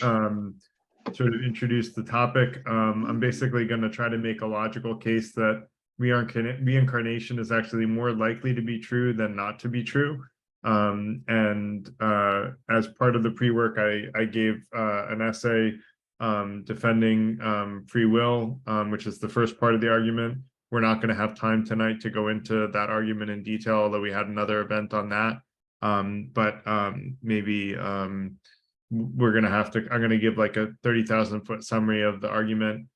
sort of introduce the topic. I'm basically going to try to make a logical case that reincarnation is actually more likely to be true than not to be true. And as part of the pre-work, I gave an essay defending free will, which is the first part of the argument. We're not going to have time tonight to go into that argument in detail, although we had another event on that. Maybe we're going to have to, I'm going to give like a 30,000 foot summary of the argument.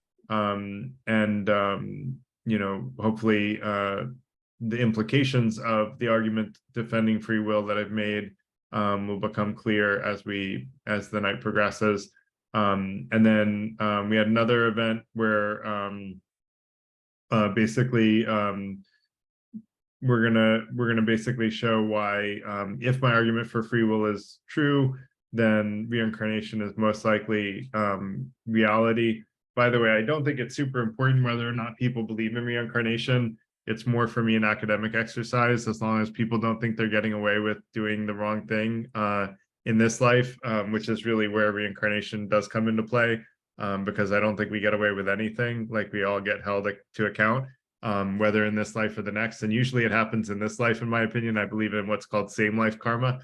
You know, hopefully the implications of the argument defending free will that I've made will become clear as the night progresses. And then we had another event where basically we're gonna basically show why if my argument for free will is true, then reincarnation is most likely reality. By the way, I don't think it's super important whether or not people believe in reincarnation. It's more for me an academic exercise, as long as people don't think they're getting away with doing the wrong thing in this life, which is really where reincarnation does come into play, because I don't think we get away with anything. Like, we all get held to account, whether in this life or the next. And usually it happens in this life, in my opinion. I believe in what's called same life karma,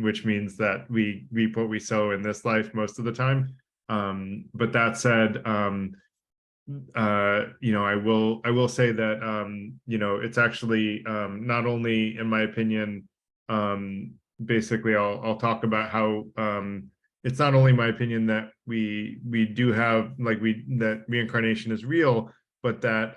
which means that we reap what we sow in this life most of the time. But that said, you know, I will say that you know, it's actually not only, in my opinion, basically I'll talk about how it's not only my opinion that we do have, like, that reincarnation is real, but that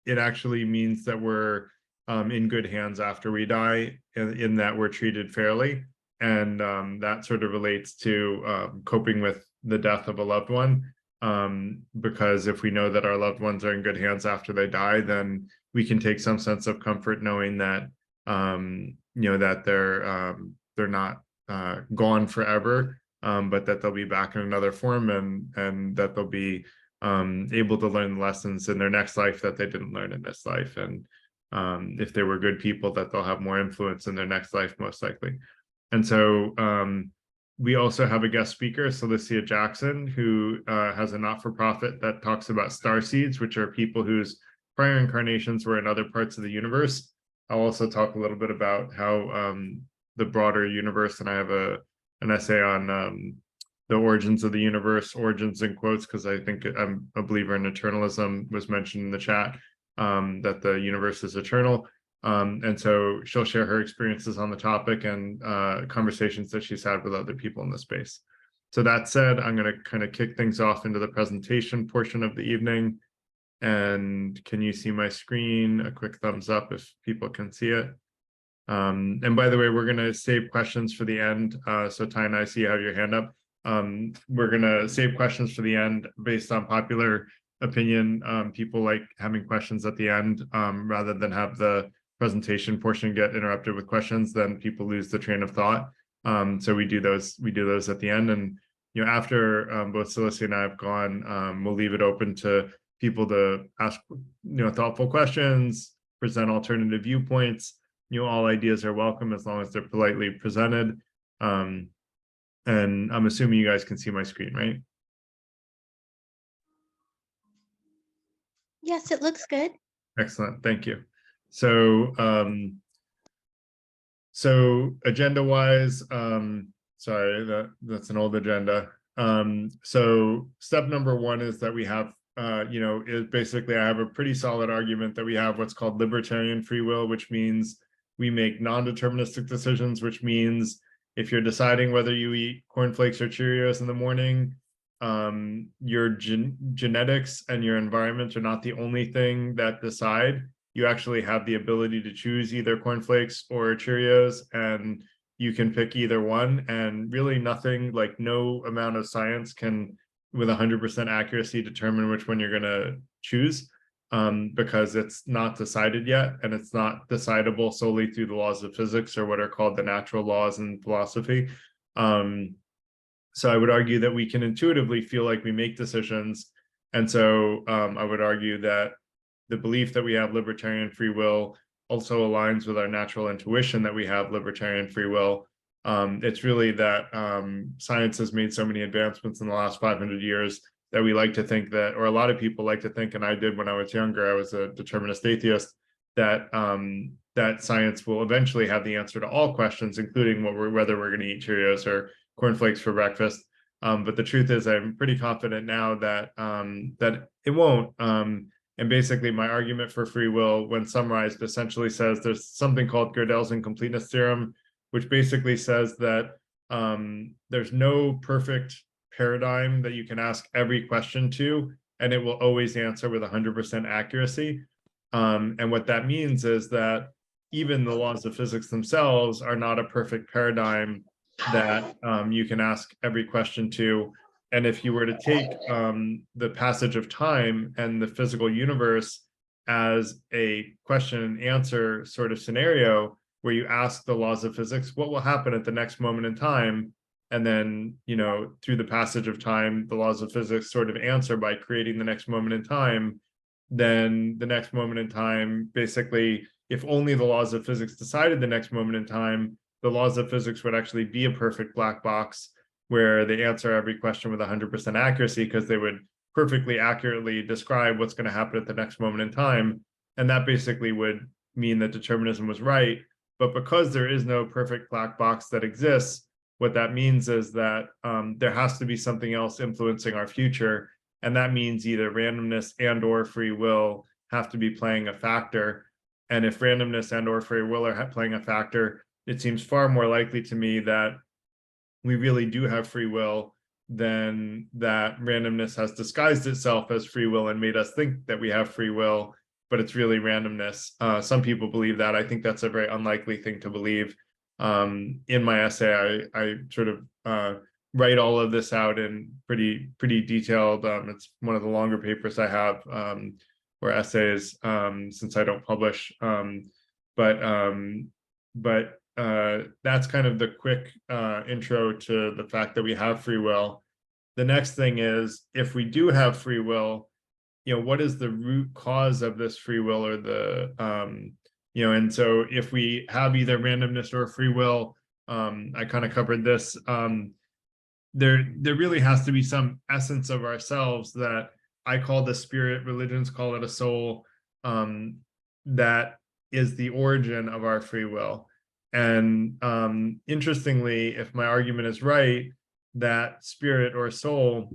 it actually means that we're in good hands after we die, in that we're treated fairly. And that sort of relates to coping with the death of a loved one, because if we know that our loved ones are in good hands after they die, then we can take some sense of comfort knowing that you know, that they're not gone forever, but that they'll be back in another form, and that they'll be able to learn lessons in their next life that they didn't learn in this life. And if they were good people, that they'll have more influence in their next life, most likely. And so we also have a guest speaker, Celicia Jackson, who has a not-for-profit that talks about star seeds, which are people whose prior incarnations were in other parts of the universe. I'll also talk a little bit about how the broader universe, and I have an essay on the origins of the universe, origins in quotes, because I think I'm a believer in eternalism, was mentioned in the chat, that the universe is eternal. And so she'll share her experiences on the topic and conversations that she's had with other people in the space. So that said, I'm going to kind of kick things off into the presentation portion of the evening. And can you see my screen? A quick thumbs up if people can see it. And by the way, we're going to save questions for the end. So Tyne, I see you have your hand up. We're going to save questions for the end based on popular opinion. People like having questions at the end, rather than have the presentation portion get interrupted with questions. Then people lose the train of thought. So we do those at the end. And, you know, after both Celicia and I have gone, we'll leave it open to people to ask, you know, thoughtful questions, present alternative viewpoints. You know, all ideas are welcome as long as they're politely presented. And I'm assuming you guys can see my screen, right? Yes, it looks good. Excellent, thank you. So so agenda-wise, sorry, that's an old agenda. So step number one is that we have, you know, is basically, I have a pretty solid argument that we have what's called libertarian free will, which means we make non-deterministic decisions, which means if you're deciding whether you eat cornflakes or Cheerios in the morning, your genetics and your environment are not the only thing that decide. You actually have the ability to choose either cornflakes or Cheerios, and you can pick either one. And really nothing, like no amount of science can with 100% accuracy determine which one you're going to choose, because it's not decided yet, and it's not decidable solely through the laws of physics or what are called the natural laws in philosophy. So I would argue that we can intuitively feel like we make decisions. And so I would argue that the belief that we have libertarian free will also aligns with our natural intuition that we have libertarian free will. It's really that science has made so many advancements in the last 500 years that we like to think that, or a lot of people like to think, and I did when I was younger, I was a determinist atheist, that that science will eventually have the answer to all questions, including whether we're going to eat Cheerios or cornflakes for breakfast. But the truth is, I'm pretty confident now that that it won't. And basically, my argument for free will, when summarized, essentially says there's something called Gödel's incompleteness theorem, which basically says that there's no perfect paradigm that you can ask every question to, and it will always answer with 100% accuracy. And what that means is that even the laws of physics themselves are not a perfect paradigm that you can ask every question to. And if you were to take the passage of time and the physical universe as a question and answer sort of scenario, where you ask the laws of physics, what will happen at the next moment in time? And then, through the passage of time, the laws of physics sort of answer by creating the next moment in time. Then the next moment in time, basically, if only the laws of physics decided the next moment in time, the laws of physics would actually be a perfect black box where they answer every question with 100% accuracy, because they would perfectly accurately describe what's going to happen at the next moment in time. And that basically would mean that determinism was right. But because there is no perfect black box that exists, what that means is that there has to be something else influencing our future. And that means either randomness and or free will have to be playing a factor. And if randomness and or free will are playing a factor, it seems far more likely to me that we really do have free will than that randomness has disguised itself as free will and made us think that we have free will, but it's really randomness. Some people believe that. I think that's a very unlikely thing to believe. In my essay, I sort of write all of this out in pretty detailed. It's one of the longer papers I have, or essays, since I don't publish. But that's kind of the quick intro to the fact that we have free will. The next thing is, if we do have free will, what is the root cause of this free will, or the and so if we have either randomness or free will, I kind of covered this, there really has to be some essence of ourselves that I call the spirit, religions call it a soul, that is the origin of our free will. And interestingly, if my argument is right, that spirit or soul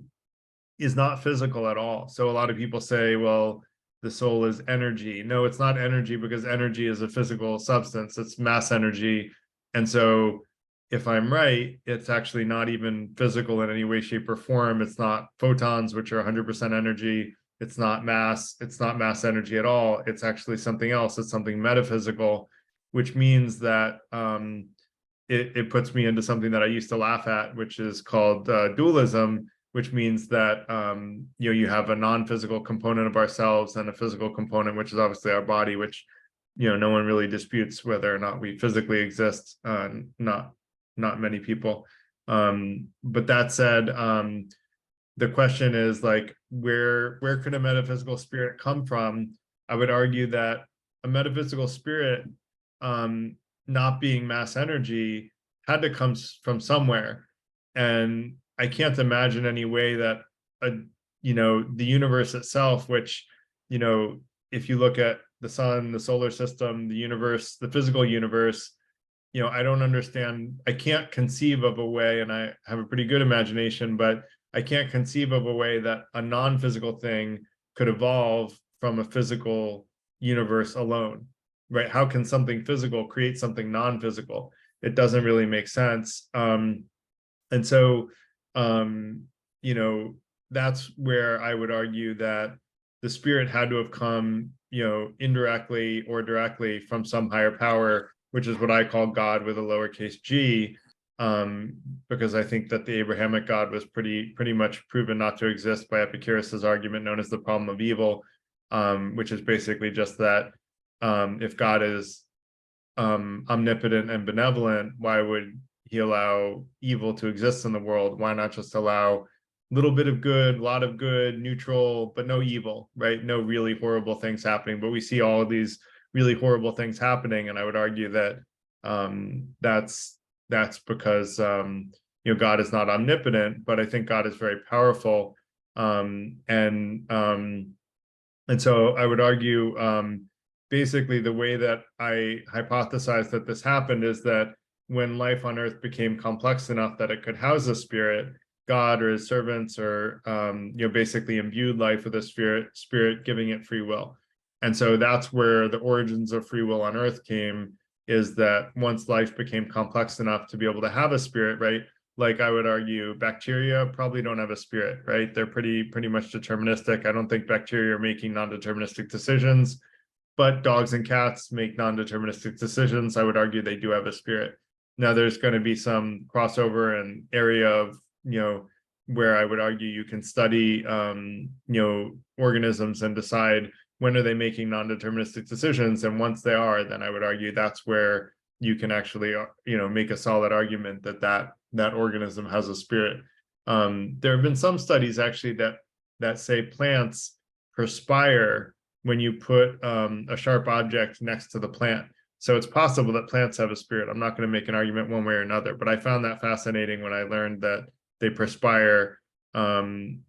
is not physical at all. So a lot of people say, well, the soul is energy. No, it's not energy, because energy is a physical substance. It's mass energy. And so if I'm right, it's actually not even physical in any way, shape, or form. It's not photons, which are 100% energy. It's not mass. It's not mass energy at all. It's actually something else. It's something metaphysical, which means that it puts me into something that I used to laugh at, which is called dualism, which means that you have a non-physical component of ourselves and a physical component, which is obviously our body, which no one really disputes whether or not we physically exist. Not many people. But that said, the question is, like, where could a metaphysical spirit come from? I would argue that a metaphysical spirit, not being mass energy, had to come from somewhere. And I can't imagine any way that the universe itself, which, if you look at the sun, the solar system, the universe, the physical universe, I don't understand. I can't conceive of a way, and I have a pretty good imagination, but I can't conceive of a way that a non-physical thing could evolve from a physical universe alone, right? How can something physical create something non-physical? It doesn't really make sense. And so, that's where I would argue that the spirit had to have come, indirectly or directly from some higher power, which is what I call God with a lowercase g, because I think that the Abrahamic God was pretty much proven not to exist by Epicurus's argument known as the problem of evil, which is basically just that if God is omnipotent and benevolent, why would he allow evil to exist in the world? Why not just allow a little bit of good, a lot of good, neutral, but no evil, right? No really horrible things happening. But we see all of these really horrible things happening, and I would argue that that's that's because God is not omnipotent, but I think God is very powerful. And so I would argue, basically the way that I hypothesize that this happened is that when life on earth became complex enough that it could house a spirit, God or his servants or basically imbued life with a spirit giving it free will. And so that's where the origins of free will on earth came, is that once life became complex enough to be able to have a spirit, right? Like I would argue bacteria probably don't have a spirit, right? They're pretty much deterministic. I don't think bacteria are making non-deterministic decisions, but dogs and cats make non-deterministic decisions. I would argue they do have a spirit. Now there's going to be some crossover and area of, where I would argue you can study, organisms and decide when are they making non-deterministic decisions. And once they are, then I would argue that's where you can actually, make a solid argument that organism has a spirit. There have been some studies actually that say plants perspire when you put a sharp object next to the plant. So it's possible that plants have a spirit. I'm not going to make an argument one way or another, but I found that fascinating when I learned that they perspire. Again,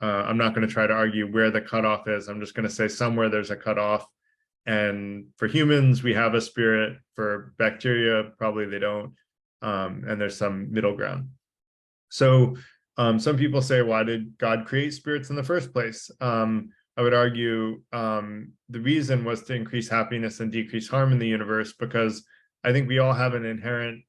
I'm not going to try to argue where the cutoff is. I'm just going to say somewhere there's a cutoff. And for humans, we have a spirit. For bacteria, probably they don't. And there's some middle ground. So some people say, why did God create spirits in the first place? I would argue the reason was to increase happiness and decrease harm in the universe, because I think we all have an inherent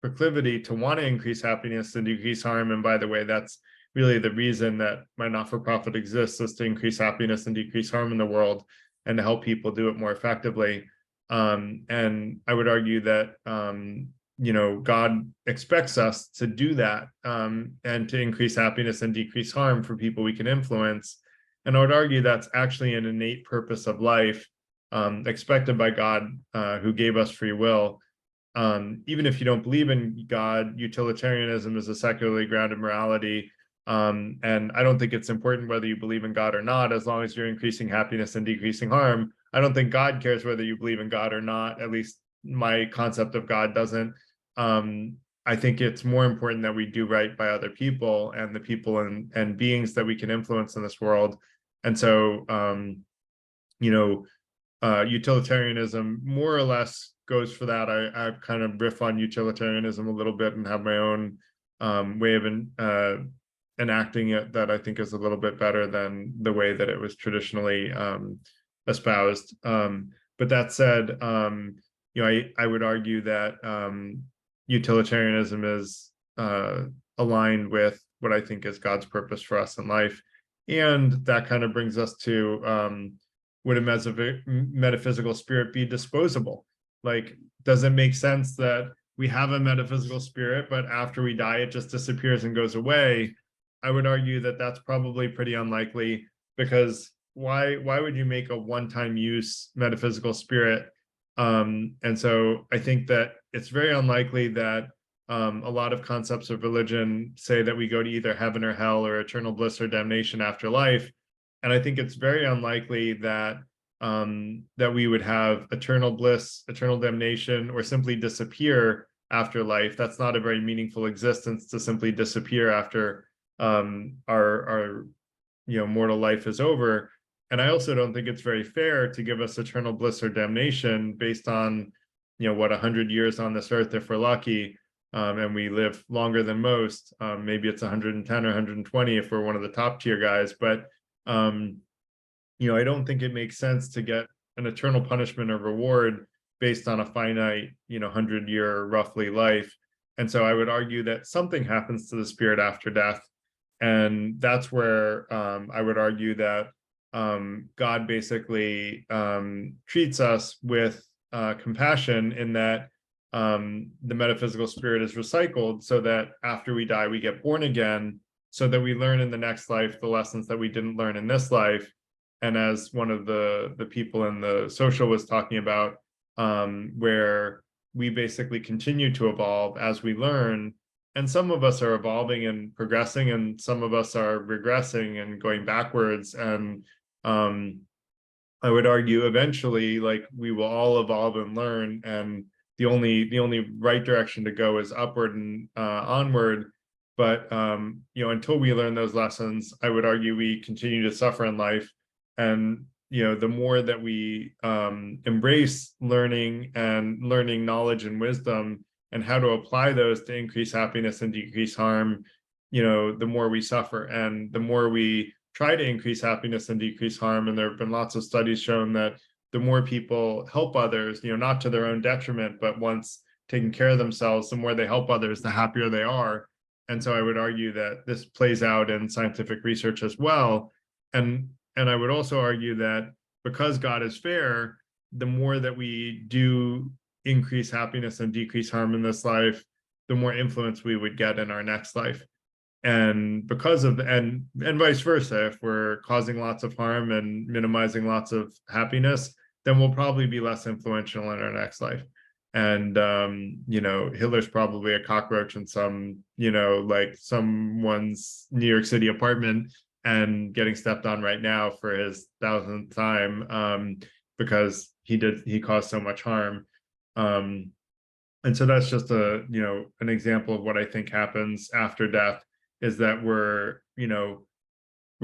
proclivity to want to increase happiness and decrease harm. And by the way, that's really the reason that my not-for-profit exists, is to increase happiness and decrease harm in the world and to help people do it more effectively. And I would argue that God expects us to do that, and to increase happiness and decrease harm for people we can influence. And I would argue that's actually an innate purpose of life, expected by God, who gave us free will. Even if you don't believe in God, utilitarianism is a secularly grounded morality. And I don't think it's important whether you believe in God or not, as long as you're increasing happiness and decreasing harm. I don't think God cares whether you believe in God or not. At least my concept of God doesn't. I think it's more important that we do right by other people and the people and beings that we can influence in this world. And so, utilitarianism more or less goes for that. I kind of riff on utilitarianism a little bit and have my own way of enacting it that I think is a little bit better than the way that it was traditionally espoused. But that said, I would argue that utilitarianism is aligned with what I think is God's purpose for us in life. And that kind of brings us to, would a metaphysical spirit be disposable? Like, does it make sense that we have a metaphysical spirit, but after we die, it just disappears and goes away? I would argue that that's probably pretty unlikely, because why would you make a one-time use metaphysical spirit? And so I think that it's very unlikely that a lot of concepts of religion say that we go to either heaven or hell or eternal bliss or damnation after life. And I think it's very unlikely that that we would have eternal bliss, eternal damnation, or simply disappear after life. That's not a very meaningful existence, to simply disappear after our mortal life is over. And I also don't think it's very fair to give us eternal bliss or damnation based on 100 years on this earth if we're lucky, and we live longer than most. Maybe it's 110 or 120 if we're one of the top tier guys, but I don't think it makes sense to get an eternal punishment or reward based on a finite 100-year roughly life. And so I would argue that something happens to the spirit after death. And that's where I would argue that God basically treats us with compassion, in that the metaphysical spirit is recycled so that after we die, we get born again, so that we learn in the next life the lessons that we didn't learn in this life. And as one of the people in the social was talking about, where we basically continue to evolve as we learn. And some of us are evolving and progressing, and some of us are regressing and going backwards. And I would argue eventually, like, we will all evolve and learn, and the only right direction to go is upward and onward. But until we learn those lessons, I would argue we continue to suffer in life. And the more that we embrace learning knowledge and wisdom and how to apply those to increase happiness and decrease harm, the more we suffer. And the more we try to increase happiness and decrease harm, and there have been lots of studies shown that the more people help others, not to their own detriment, but once taking care of themselves, the more they help others, the happier they are. And so I would argue that this plays out in scientific research as well. And I would also argue that because God is fair, the more that we do increase happiness and decrease harm in this life, the more influence we would get in our next life. And because of and vice versa, if we're causing lots of harm and minimizing lots of happiness, then we'll probably be less influential in our next life. And Hitler's probably a cockroach in some like someone's New York City apartment and getting stepped on right now for his 1000th time, because he caused so much harm. And so that's just an example of what I think happens after death, is that we're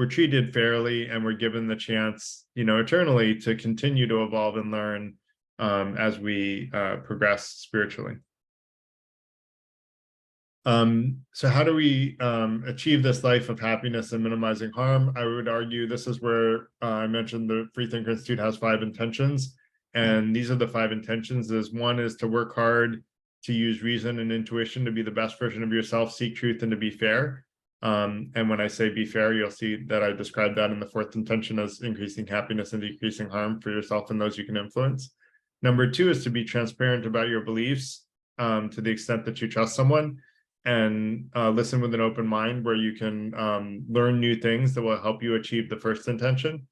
treated fairly, and we're given the chance, eternally, to continue to evolve and learn as we progress spiritually. So how do we achieve this life of happiness and minimizing harm? I would argue this is where I mentioned the Freethinker Institute has 5 intentions. And these are the 5 intentions. One is to work hard, to use reason and intuition to be the best version of yourself, seek truth, and to be fair. And when I say be fair, you'll see that I described that in the 4th intention as increasing happiness and decreasing harm for yourself and those you can influence. Number 2 is to be transparent about your beliefs, to the extent that you trust someone, and listen with an open mind, where you can learn new things that will help you achieve the 1st intention.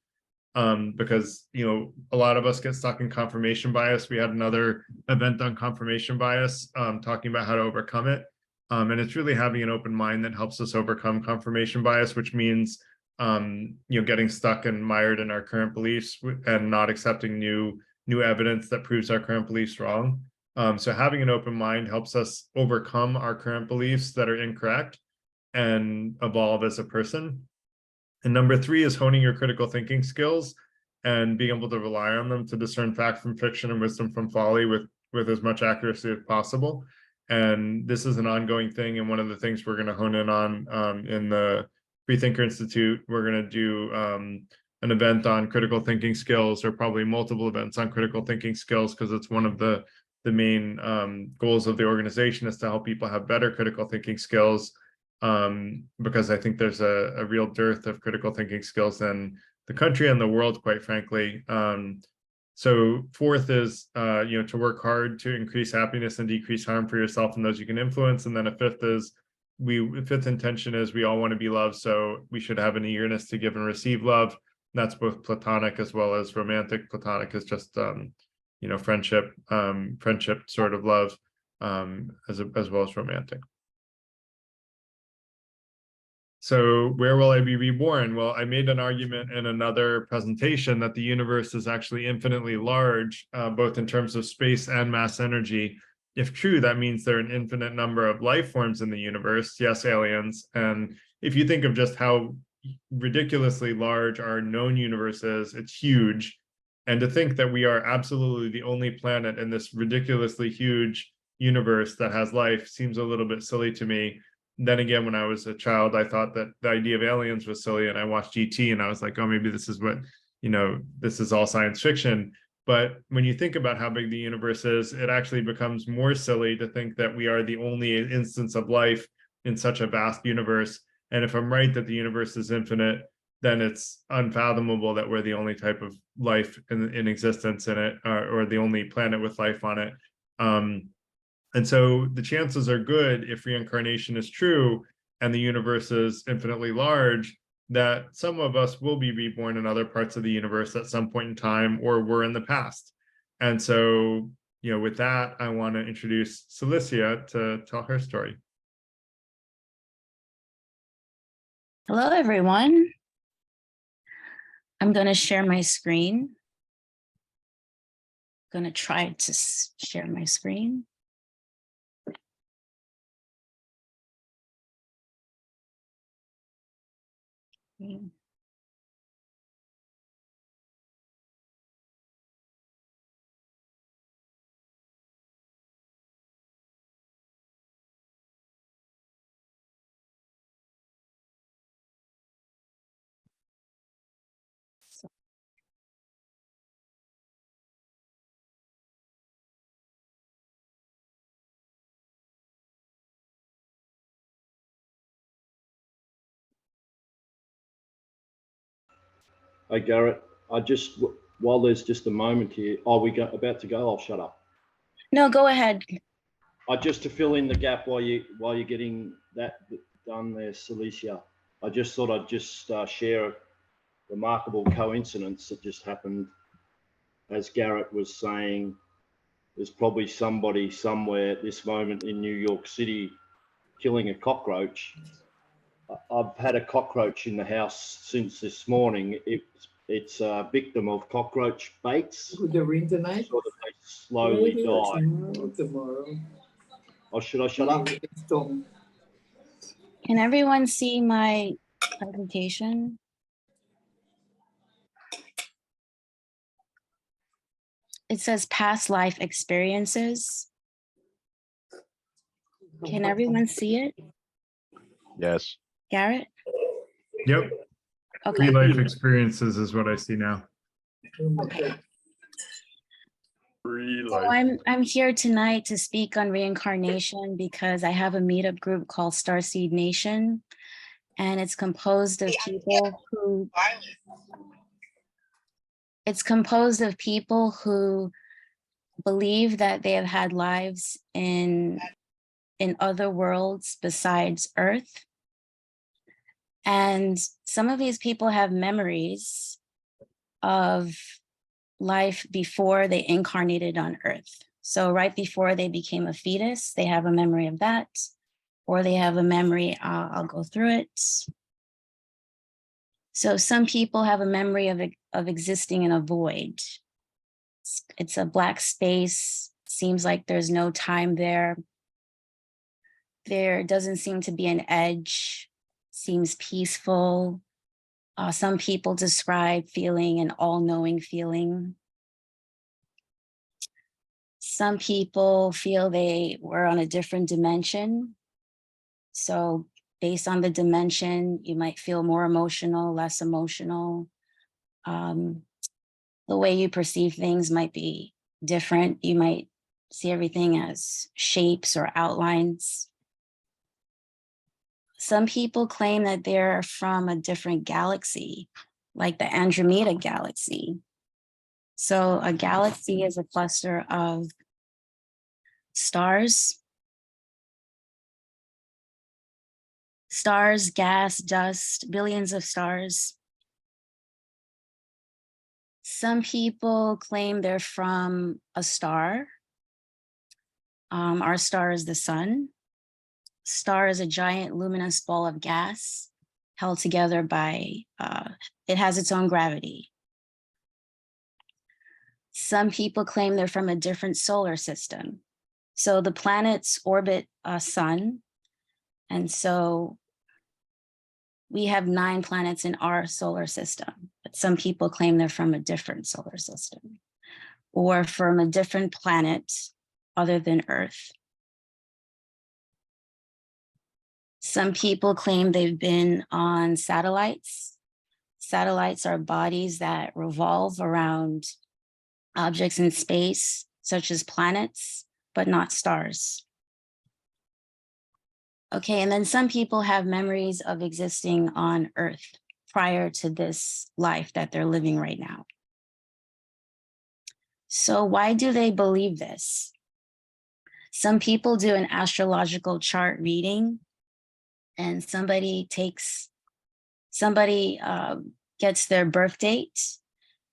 Because a lot of us get stuck in confirmation bias. We had another event on confirmation bias, talking about how to overcome it. And it's really having an open mind that helps us overcome confirmation bias, which means getting stuck and mired in our current beliefs and not accepting new evidence that proves our current beliefs wrong. So having an open mind helps us overcome our current beliefs that are incorrect and evolve as a person. And number 3 is honing your critical thinking skills and being able to rely on them to discern fact from fiction and wisdom from folly with as much accuracy as possible. And this is an ongoing thing. And one of the things we're going to hone in on in the Freethinker Institute, we're going to do an event on critical thinking skills, or probably multiple events on critical thinking skills, because it's one of the main goals of the organization, is to help people have better critical thinking skills. Because I think there's a real dearth of critical thinking skills in the country and the world, quite frankly. So 4th is to work hard to increase happiness and decrease harm for yourself and those you can influence. And then a 5th is 5th intention is we all want to be loved, so we should have an eagerness to give and receive love. And that's both platonic as well as romantic. Platonic is just friendship sort of love, as well as romantic. So where will I be reborn? Well, I made an argument in another presentation that the universe is actually infinitely large, both in terms of space and mass energy. If true, that means there are an infinite number of life forms in the universe, yes, aliens. And if you think of just how ridiculously large our known universe is, it's huge. And to think that we are absolutely the only planet in this ridiculously huge universe that has life seems a little bit silly to me. Then again, when I was a child, I thought that the idea of aliens was silly, and I watched ET and I was like, oh, maybe this is what, this is all science fiction. But when you think about how big the universe is, it actually becomes more silly to think that we are the only instance of life in such a vast universe. And if I'm right that the universe is infinite, then it's unfathomable that we're the only type of life in existence in it, or the only planet with life on it. And so the chances are good, if reincarnation is true and the universe is infinitely large, that some of us will be reborn in other parts of the universe at some point in time, or were in the past. And so, with that, I want to introduce Celicia to tell her story. Hello, everyone. I'm going to share my screen. going to try to share my screen. Okay. Hey, Garrett, while there's just a moment here, about to go? I'll shut up. No, go ahead. Just to fill in the gap while you're getting that done there, Celicia, I just thought I'd just share a remarkable coincidence that just happened. As Garrett was saying, there's probably somebody somewhere at this moment in New York City killing a cockroach. I've had a cockroach in the house since this morning. It's a victim of cockroach baits. Could the rain tonight? So that they slowly die. Tomorrow. Oh, should I shut up? Can everyone see my presentation? It says past life experiences. Can everyone see it? Yes. Garrett? Yep. Okay. Pre-life experiences is what I see now. Okay. Pre-life. So I'm here tonight to speak on reincarnation because I have a meetup group called Starseed Nation, and it's composed of people who believe that they have had lives in other worlds besides Earth. And some of these people have memories of life before they incarnated on Earth. So right before they became a fetus, they have a memory of that, or they have a memory, I'll go through it. So some people have a memory of existing in a void. It's a black space. Seems like there's no time there. There doesn't seem to be an edge. Seems peaceful. Some people describe feeling an all-knowing feeling. Some people feel they were on a different dimension. So based on the dimension, you might feel more emotional, less emotional. The way you perceive things might be different. You might see everything as shapes or outlines. Some people claim that they're from a different galaxy, like the Andromeda galaxy. So a galaxy is a cluster of stars, gas, dust, billions of stars. Some people claim they're from a star. Our star is the sun. Star is a giant luminous ball of gas held together by, it has its own gravity. Some people claim they're from a different solar system. So the planets orbit a sun. And so we have 9 planets in our solar system, but some people claim they're from a different solar system or from a different planet other than Earth. Some people claim they've been on satellites. Satellites are bodies that revolve around objects in space, such as planets, but not stars. Okay, and then some people have memories of existing on Earth prior to this life that they're living right now. So why do they believe this? Some people do an astrological chart reading, and somebody gets their birth date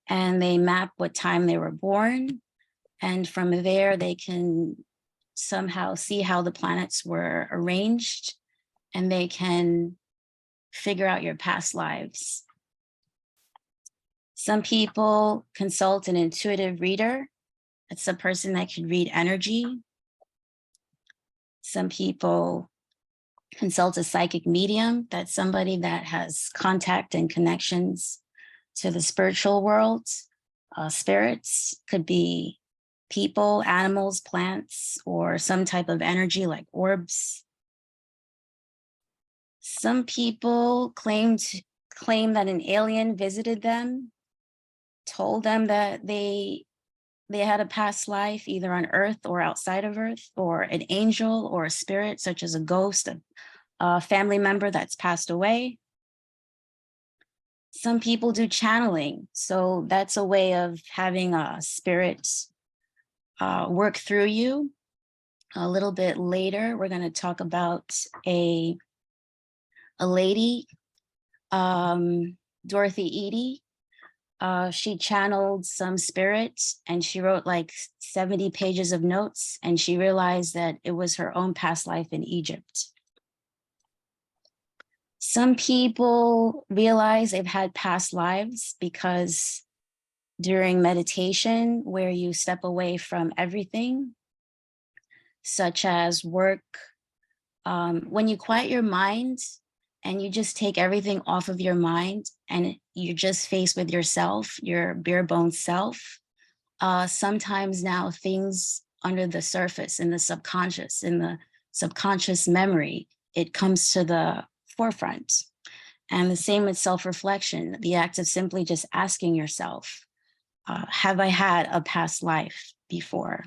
and they map what time they were born. And from there, they can somehow see how the planets were arranged, and they can figure out your past lives. Some people consult an intuitive reader, It's a person that could read energy. Some people consult a psychic medium. That's somebody that has contact and connections to the spiritual world. Spirits could be people, animals, plants, or some type of energy like orbs. Some people claim that an alien visited them, told them that they had a past life either on Earth or outside of Earth, or an angel or a spirit, such as a ghost, a family member that's passed away. Some people do channeling. So that's a way of having a spirit work through you. A little bit later, we're going to talk about a lady, Dorothy Eady. She channeled some spirit and she wrote like 70 pages of notes, and she realized that it was her own past life in Egypt. Some people realize they've had past lives because during meditation, where you step away from everything, such as work, when you quiet your mind and you just take everything off of your mind and you're just faced with yourself, your bare bones self, sometimes now things under the surface, in the subconscious memory, it comes to the forefront. And the same with self-reflection, the act of simply just asking yourself, have I had a past life before?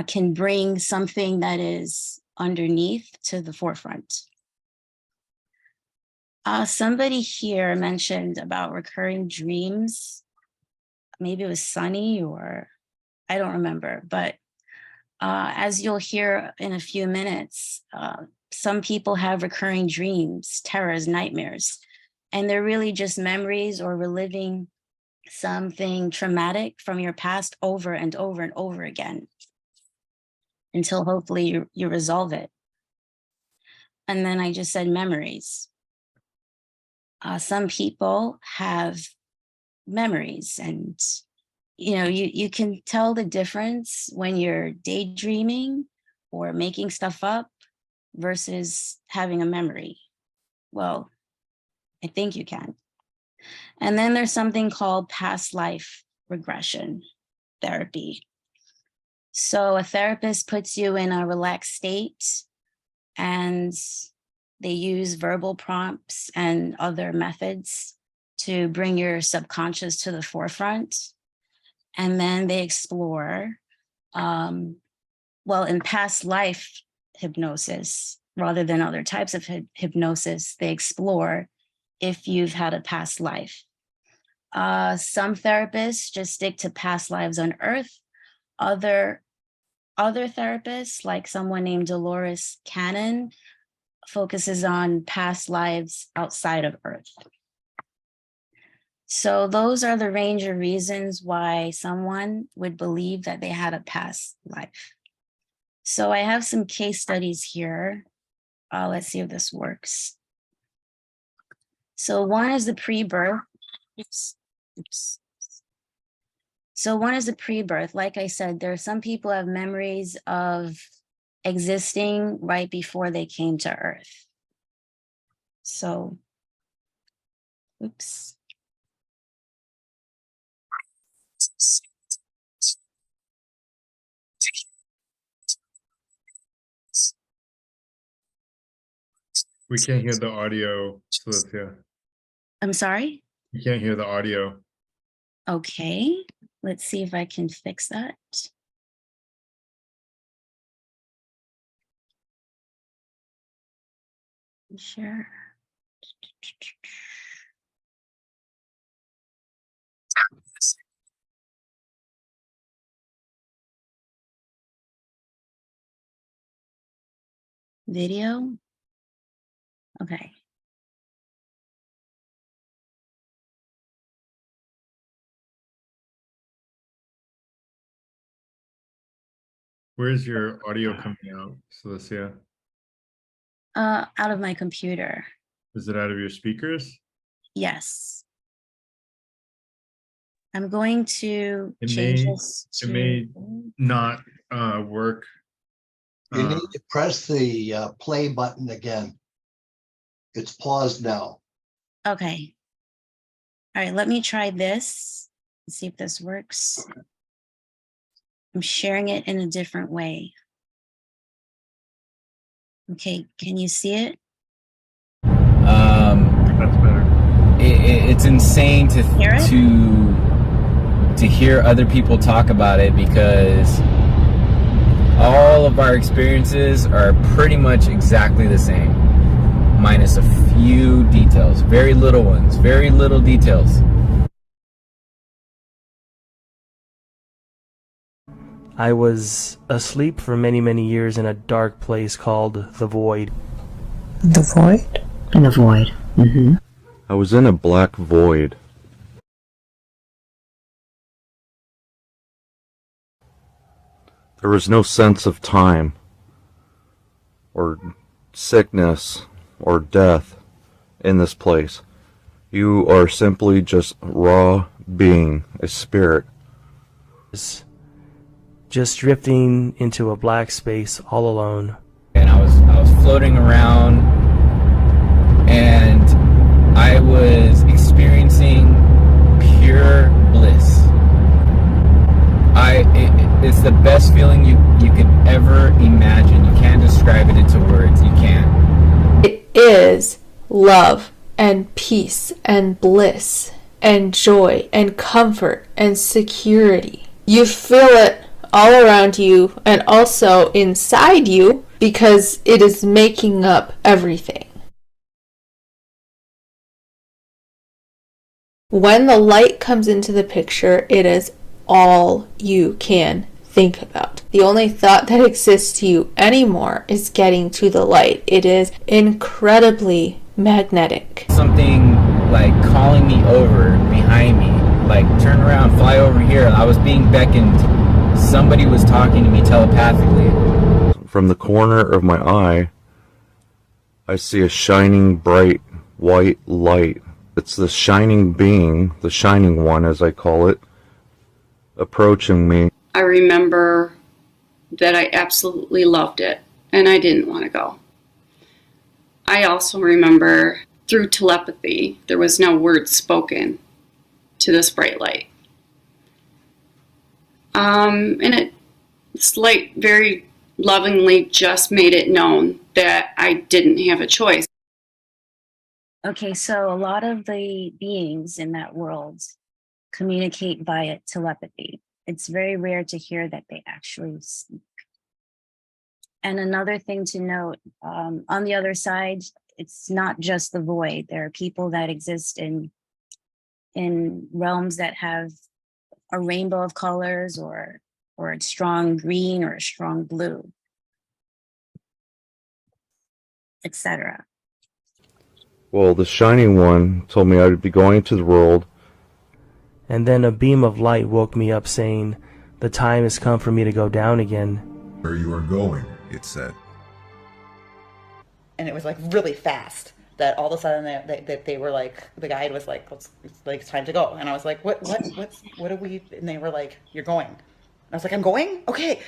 Can bring something that is underneath to the forefront. Somebody here mentioned about recurring dreams. Maybe it was Sunny, or I don't remember, but as you'll hear in a few minutes, some people have recurring dreams, terrors, nightmares, and they're really just memories or reliving something traumatic from your past over and over and over again until hopefully you resolve it. And then I just said memories. Some people have memories, and you can tell the difference when you're daydreaming or making stuff up versus having a memory. Well, I think you can. And then there's something called past life regression therapy. So a therapist puts you in a relaxed state, and they use verbal prompts and other methods to bring your subconscious to the forefront. And then they explore, in past life hypnosis, rather than other types of hypnosis, they explore if you've had a past life. Some therapists just stick to past lives on Earth. Other therapists, like someone named Dolores Cannon, focuses on past lives outside of Earth. So those are the range of reasons why someone would believe that they had a past life. So I have some case studies here. Let's see if this works. So one is the pre-birth. So one is the pre-birth. Like I said, there are some people who have memories of existing right before they came to Earth. So, oops. We can't hear the audio, Celicia. I'm sorry? You can't hear the audio. Okay, let's see if I can fix that. Sure. Video. Okay. Where's your audio coming out, Celicia? Out of my computer. Is it out of your speakers? Yes. I'm going to It change may- this it may- to, Not work. You need to press the play button again. It's paused now. okay. All right, let me try this. Let's see if this works. I'm sharing it in a different way. Okay, can you see it? That's better. It's insane to Hear it? to hear other people talk about it, because all of our experiences are pretty much exactly the same, minus a few details, very little ones, very little details. I was asleep for many, many years in a dark place called the Void. The void? In the void. Mm-hmm. I was in a black void. There was no sense of time, or sickness, or death in this place. You are simply just raw being, a spirit. Just drifting into a black space all alone. And I was floating around, and I was experiencing pure bliss. It's the best feeling you could ever imagine. You can't describe it into words. You can't. It is love and peace and bliss and joy and comfort and security. You feel it all around you and also inside you, because it is making up everything. When the light comes into the picture, it is all you can think about. The only thought that exists to you anymore is getting to the light. It is incredibly magnetic. Something like calling me over behind me, like turn around, fly over here. I was being beckoned. Somebody was talking to me telepathically. From the corner of my eye, I see a shining bright white light. It's the shining being, the shining one as I call it, approaching me. I remember that I absolutely loved it and I didn't want to go. I also remember through telepathy, there was no word spoken to this bright light. And this light very lovingly just made it known that I didn't have a choice. Okay, so a lot of the beings in that world communicate via telepathy. It's very rare to hear that they actually speak. And another thing to note, on the other side, it's not just the void. There are people that exist in realms that have a rainbow of colors, or a strong green or a strong blue, etc. Well, the shining one told me I would be going to the world. And then a beam of light woke me up saying, "The time has come for me to go down again." Where you are going, it said. And it was like really fast. That all of a sudden they were like, the guide was like, it's time to go. And I was like, what are we? And they were like, you're going. And I was like, I'm going? Okay.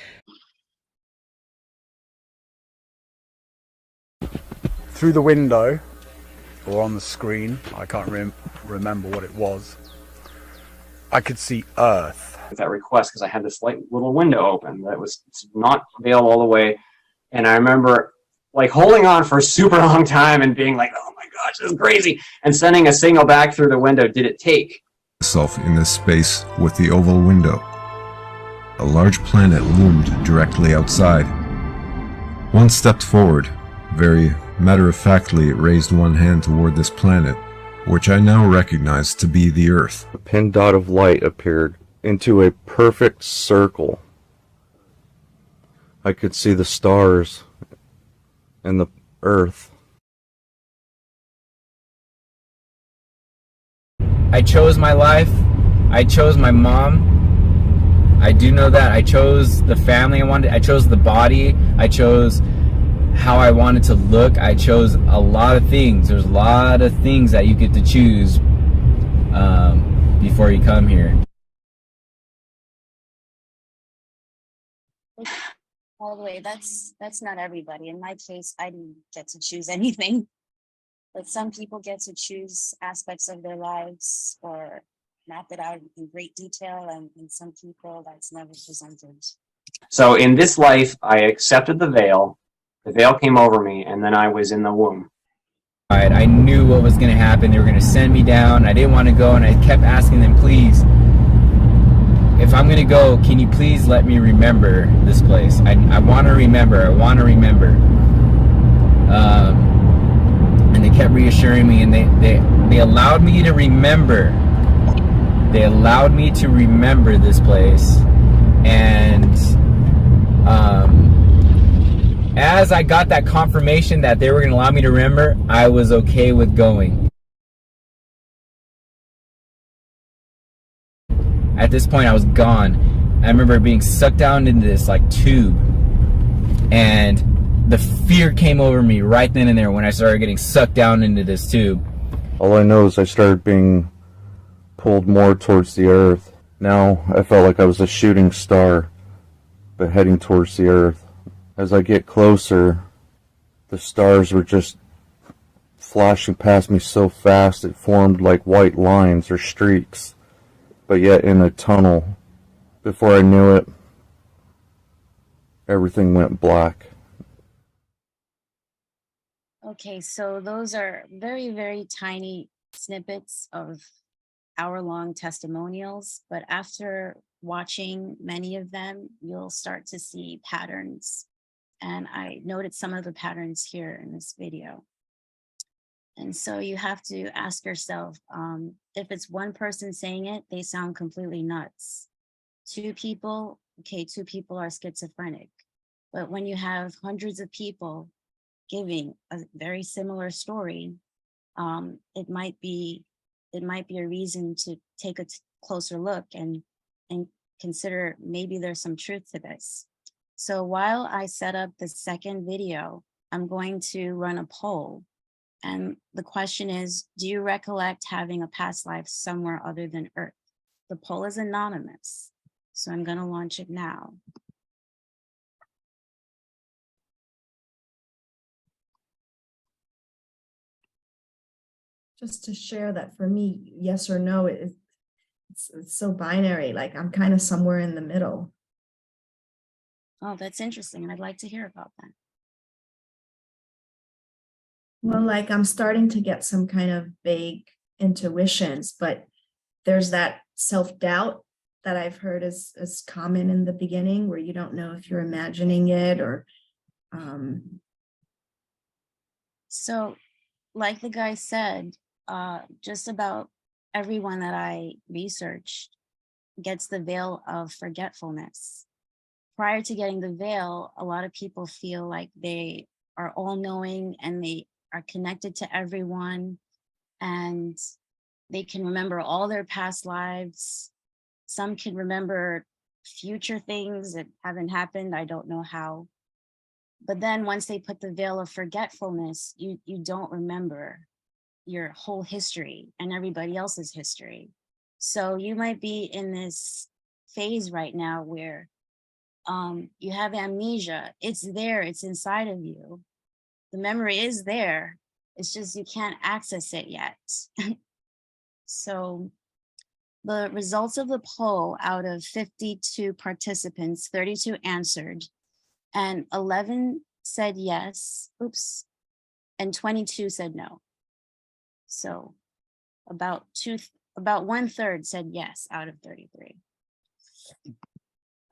Through the window, or on the screen, I can't remember what it was, I could see Earth. That request, because I had this like little window open that was not available all the way. And I remember like holding on for a super long time and being like, oh my gosh, this is crazy, and sending a signal back through the window. Did it take? Myself in this space with the oval window. A large planet loomed directly outside. One stepped forward. Very matter-of-factly raised one hand toward this planet, which I now recognize to be the Earth. A pin dot of light appeared into a perfect circle. I could see the stars and the Earth. I chose my life. I chose my mom. I do know that. I chose the family I wanted. I chose the body. I chose how I wanted to look. I chose a lot of things. There's a lot of things that you get to choose before you come here. By the way, that's not everybody. In my case, I didn't get to choose anything, but some people get to choose aspects of their lives or map it out in great detail, and some people that's never presented. So in this life, I accepted the veil came over me, and then I was in the womb. I knew what was going to happen. They were going to send me down. I didn't want to go, and I kept asking them, please, if I'm going to go, can you please let me remember this place? I want to remember. I want to remember. And they kept reassuring me, and they allowed me to remember. They allowed me to remember this place. And as I got that confirmation that they were going to allow me to remember, I was okay with going. At this point, I was gone. I remember being sucked down into this like tube, and the fear came over me right then and there when I started getting sucked down into this tube. All I know is I started being pulled more towards the earth. Now I felt like I was a shooting star, but heading towards the earth. As I get closer, the stars were just flashing past me so fast it formed like white lines or streaks, but yet in a tunnel. Before I knew it, everything went black. Okay, so those are very, very tiny snippets of hour-long testimonials, but after watching many of them, you'll start to see patterns. And I noted some of the patterns here in this video. And so you have to ask yourself, if it's one person saying it, they sound completely nuts. Two people, okay, two people are schizophrenic. But when you have hundreds of people giving a very similar story, it might be a reason to take a closer look and consider maybe there's some truth to this. So while I set up the second video, I'm going to run a poll. And the question is, do you recollect having a past life somewhere other than Earth? The poll is anonymous, so I'm going to launch it now. Just to share that for me, yes or no, it's so binary. Like I'm kind of somewhere in the middle. Oh, that's interesting. I'd like to hear about that. Well, like I'm starting to get some kind of vague intuitions, but there's that self-doubt that I've heard is common in the beginning, where you don't know if you're imagining it or. So, like the guy said, just about everyone that I researched gets the veil of forgetfulness. Prior to getting the veil, a lot of people feel like they are all-knowing and they are connected to everyone, and they can remember all their past lives. Some can remember future things that haven't happened. I don't know how. But then once they put the veil of forgetfulness, you don't remember your whole history and everybody else's history. So you might be in this phase right now where you have amnesia. It's there, it's inside of you. The memory is there. It's just you can't access it yet. So the results of the poll, out of 52 participants, 32 answered, and 11 said yes, oops, and 22 said no. So about 1/3 said yes out of 33.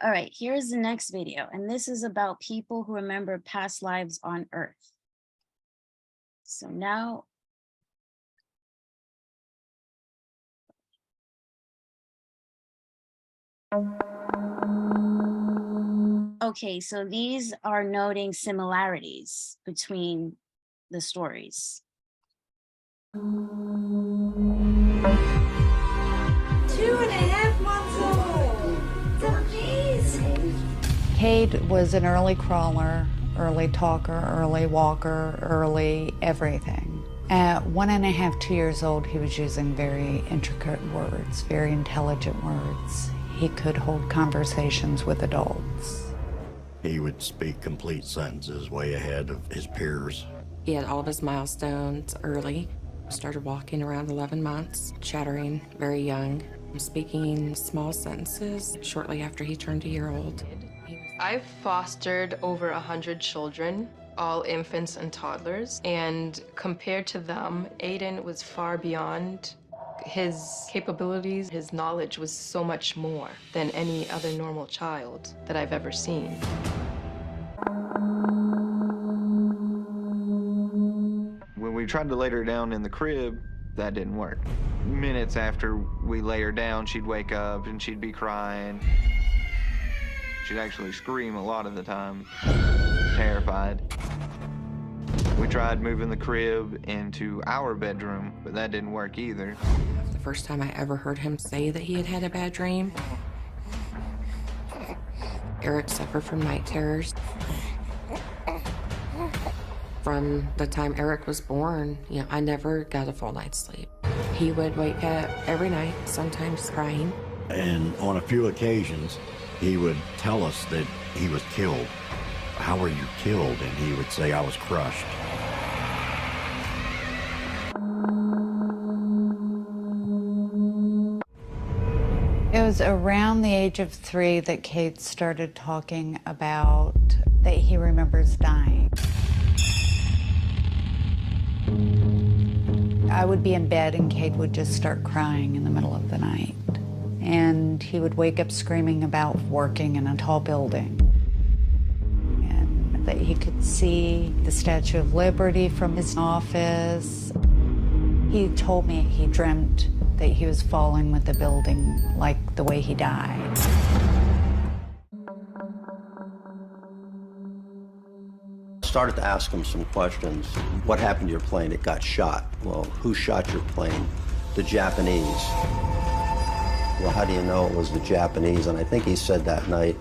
All right, here's the next video, and this is about people who remember past lives on Earth. So now, okay, so these are noting similarities between the stories. 2.5 months old. It's amazing. Cade was an early crawler, early talker, early walker, early everything. At 1.5, 2 years old, he was using very intricate words, very intelligent words. He could hold conversations with adults. He would speak complete sentences way ahead of his peers. He had all of his milestones early. Started walking around 11 months, chattering very young, speaking small sentences shortly after he turned a year old. I've fostered over 100 children, all infants and toddlers, and compared to them, Aiden was far beyond his capabilities. His knowledge was so much more than any other normal child that I've ever seen. When we tried to lay her down in the crib, that didn't work. Minutes after we lay her down, she'd wake up and she'd be crying. She'd actually scream a lot of the time, terrified. We tried moving the crib into our bedroom, but that didn't work either. The first time I ever heard him say that he had had a bad dream, Eric suffered from night terrors. From the time Eric was born, I never got a full night's sleep. He would wake up every night, sometimes crying. And on a few occasions, he would tell us that he was killed. How were you killed? And he would say, I was crushed. It was around the age of 3 that Kate started talking about that he remembers dying. I would be in bed and Kate would just start crying in the middle of the night. And he would wake up screaming about working in a tall building. And that he could see the Statue of Liberty from his office. He told me he dreamt that he was falling with the building like the way he died. Started to ask him some questions. What happened to your plane? It got shot. Well, who shot your plane? The Japanese. Well, how do you know it was the Japanese? And I think he said that night,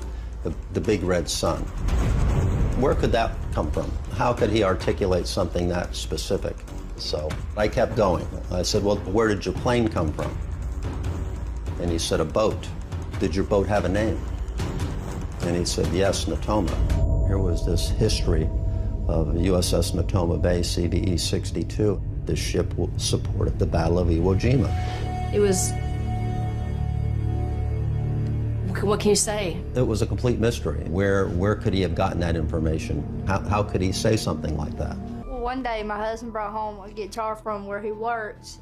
the big red sun. Where could that come from? How could he articulate something that specific? So I kept going. I said, well, where did your plane come from? And he said, a boat. Did your boat have a name? And he said, yes, Natoma. Here was this history of USS Natoma Bay, CVE 62. This ship supported the Battle of Iwo Jima. It was, what can you say? It was a complete mystery. Where could he have gotten that information? How could he say something like that? Well, one day my husband brought home a guitar from where he works.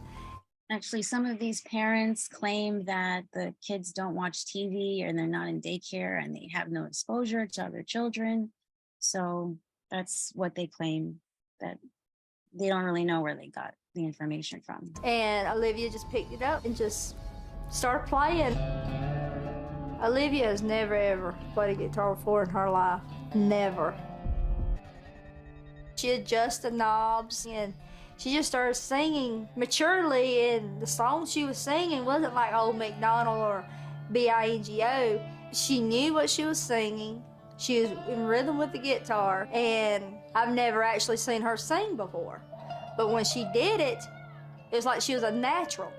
Actually, some of these parents claim that the kids don't watch TV or they're not in daycare and they have no exposure to other children. So that's what they claim, that they don't really know where they got the information from. And Olivia just picked it up and just started playing. Olivia has never ever played a guitar before in her life, never. She adjusts the knobs and she just started singing maturely, and the song she was singing wasn't like Old MacDonald or B-I-N-G-O. She knew what she was singing. She was in rhythm with the guitar, and I've never actually seen her sing before. But when she did it, it was like she was a natural.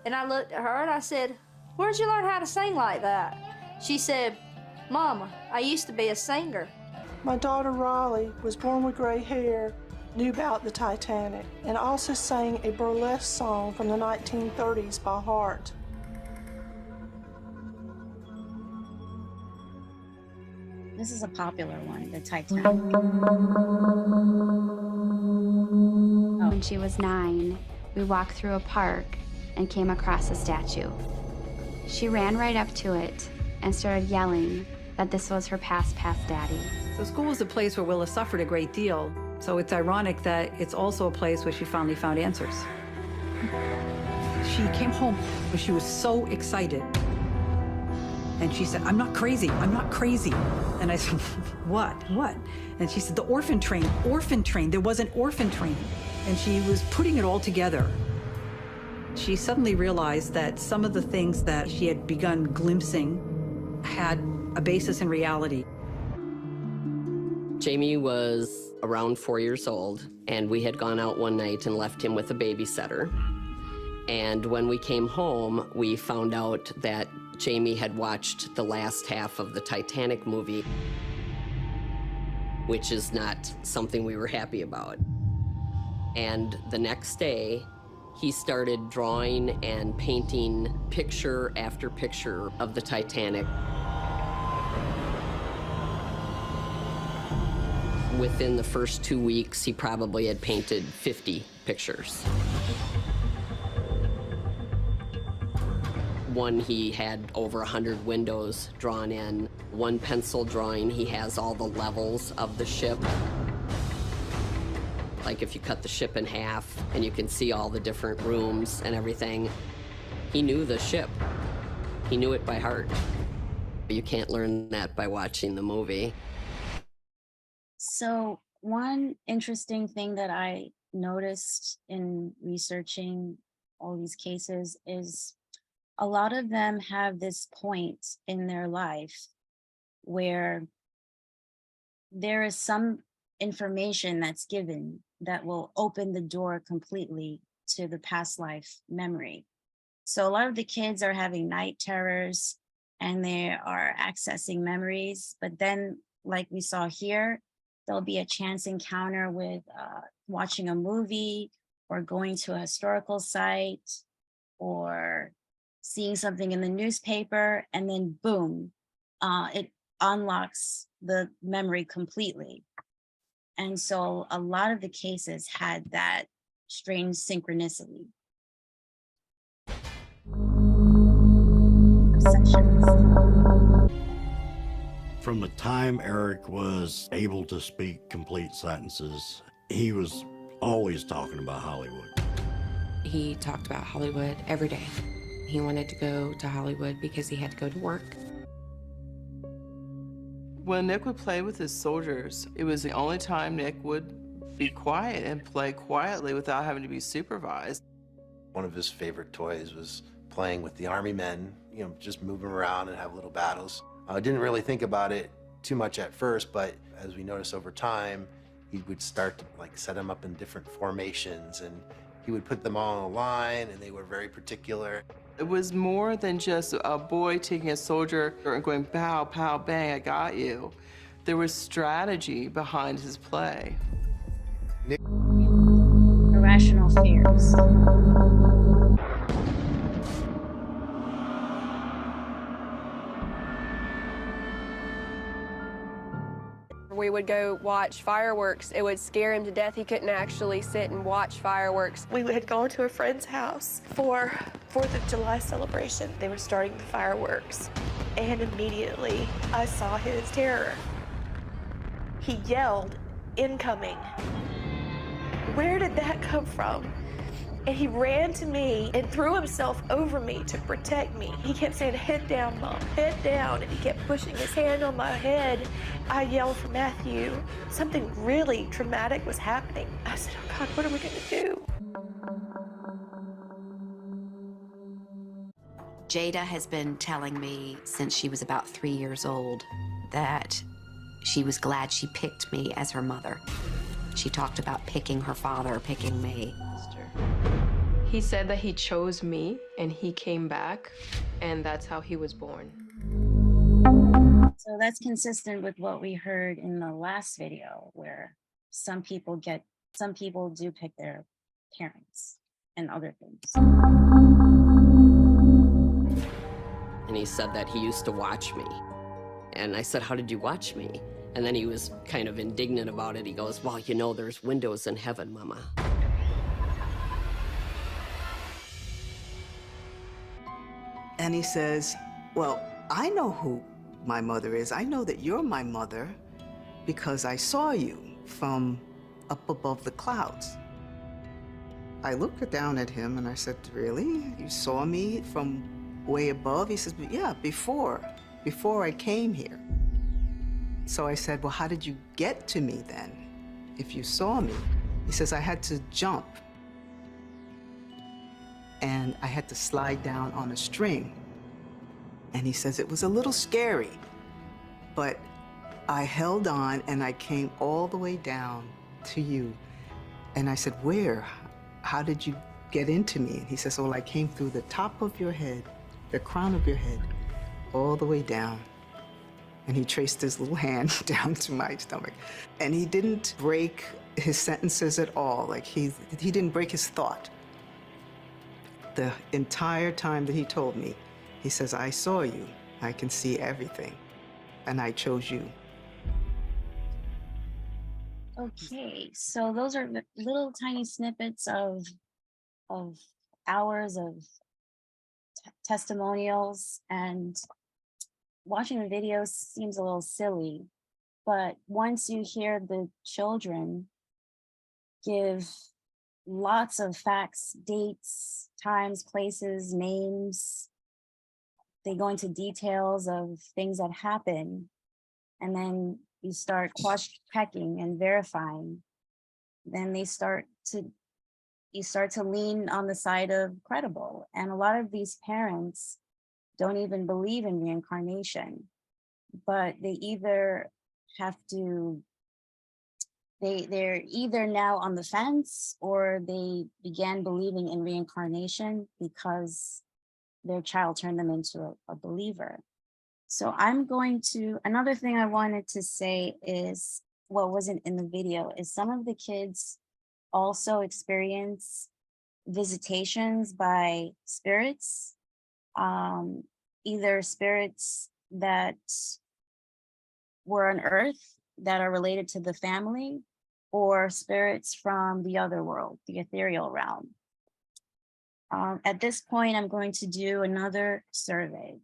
And I looked at her and I said, where'd you learn how to sing like that? She said, Mama, I used to be a singer. My daughter Riley was born with gray hair, knew about the Titanic, and also sang a burlesque song from the 1930s by heart. This is a popular one, the Titanic. When she was 9, we walked through a park and came across a statue. She ran right up to it and started yelling that this was her past daddy. So school was a place where Willa suffered a great deal. So it's ironic that it's also a place where she finally found answers. She came home and she was so excited. And she said, I'm not crazy, I'm not crazy. And I said, what? And she said, the orphan train, there was an orphan train. And she was putting it all together. She suddenly realized that some of the things that she had begun glimpsing had a basis in reality. Jamie was around 4 years old, and we had gone out one night and left him with a babysitter. And when we came home, we found out that Jamie had watched the last half of the Titanic movie. which is not something we were happy about. And the next day, he started drawing and painting picture after picture of the Titanic. Within the first 2 weeks, he probably had painted 50 pictures. One, he had over 100 windows drawn in. One pencil drawing, he has all the levels of the ship. Like if you cut the ship in half and you can see all the different rooms and everything. He knew the ship. He knew it by heart. You can't learn that by watching the movie. So one interesting thing that I noticed in researching all these cases is a lot of them have this point in their life where there is some information that's given that will open the door completely to the past life memory. So a lot of the kids are having night terrors and they are accessing memories, but then like we saw here, there'll be a chance encounter with watching a movie or going to a historical site or seeing something in the newspaper, and then boom, it unlocks the memory completely. And so a lot of the cases had that strange synchronicity. From the time Eric was able to speak complete sentences, he was always talking about Hollywood. He talked about Hollywood every day. He wanted to go to Hollywood because he had to go to work. When Nick would play with his soldiers, it was the only time Nick would be quiet and play quietly without having to be supervised. One of his favorite toys was playing with the army men, you know, just moving around and have little battles. I didn't really think about it too much at first, but as we noticed over time, he would start to like set them up in different formations, and he would put them all in a line, and they were very particular. It was more than just a boy taking a soldier and going, pow, pow, bang, I got you. There was strategy behind his play. Irrational fears. We would go watch fireworks. It would scare him to death. He couldn't actually sit and watch fireworks. We had gone to a friend's house for 4th of July celebration. They were starting the fireworks, and immediately I saw his terror. He yelled, "Incoming." Where did that come from? And he ran to me and threw himself over me to protect me. He kept saying, "Head down, Mom, head down." And he kept pushing his hand on my head. I yelled for Matthew. Something really traumatic was happening. I said, "Oh God, what are we gonna do?" Jada has been telling me since she was about 3 years old that she was glad she picked me as her mother. She talked about picking her father, picking me. He said that he chose me and he came back, and that's how he was born. So that's consistent with what we heard in the last video, where some people do pick their parents and other things. And he said that he used to watch me. And I said, "How did you watch me?" And then he was kind of indignant about it. He goes, "Well, you know, there's windows in heaven, Mama." And he says, "Well, I know who my mother is. I know that you're my mother because I saw you from up above the clouds." I looked down at him and I said, "Really? You saw me from way above?" He says, "Yeah, before I came here." So I said, "Well, how did you get to me then, if you saw me?" He says, "I had to jump. And I had to slide down on a string." And he says, "It was a little scary, but I held on and I came all the way down to you." And I said, "Where? How did you get into me?" And he says, "Well, I came through the top of your head, the crown of your head, all the way down And he traced his little hand down to my stomach. And he didn't break his sentences at all. Like he didn't break his thought. The entire time that he told me, he says, I saw you. I can see everything. And I chose you. Okay, so those are the little tiny snippets of hours of testimonials, and watching the video seems a little silly, but once you hear the children give lots of facts, dates, times, places, names, they go into details of things that happen, and then you start cross-checking and verifying, then you start to lean on the side of credible. And a lot of these parents don't even believe in reincarnation, but they either have to, they're either now on the fence or they began believing in reincarnation because their child turned them into a believer. So I'm going to, another thing I wanted to say is, what wasn't in the video, is some of the kids also experience visitations by spirits, either spirits that were on Earth that are related to the family, or spirits from the other world, the ethereal realm. At this point, I'm going to do another survey.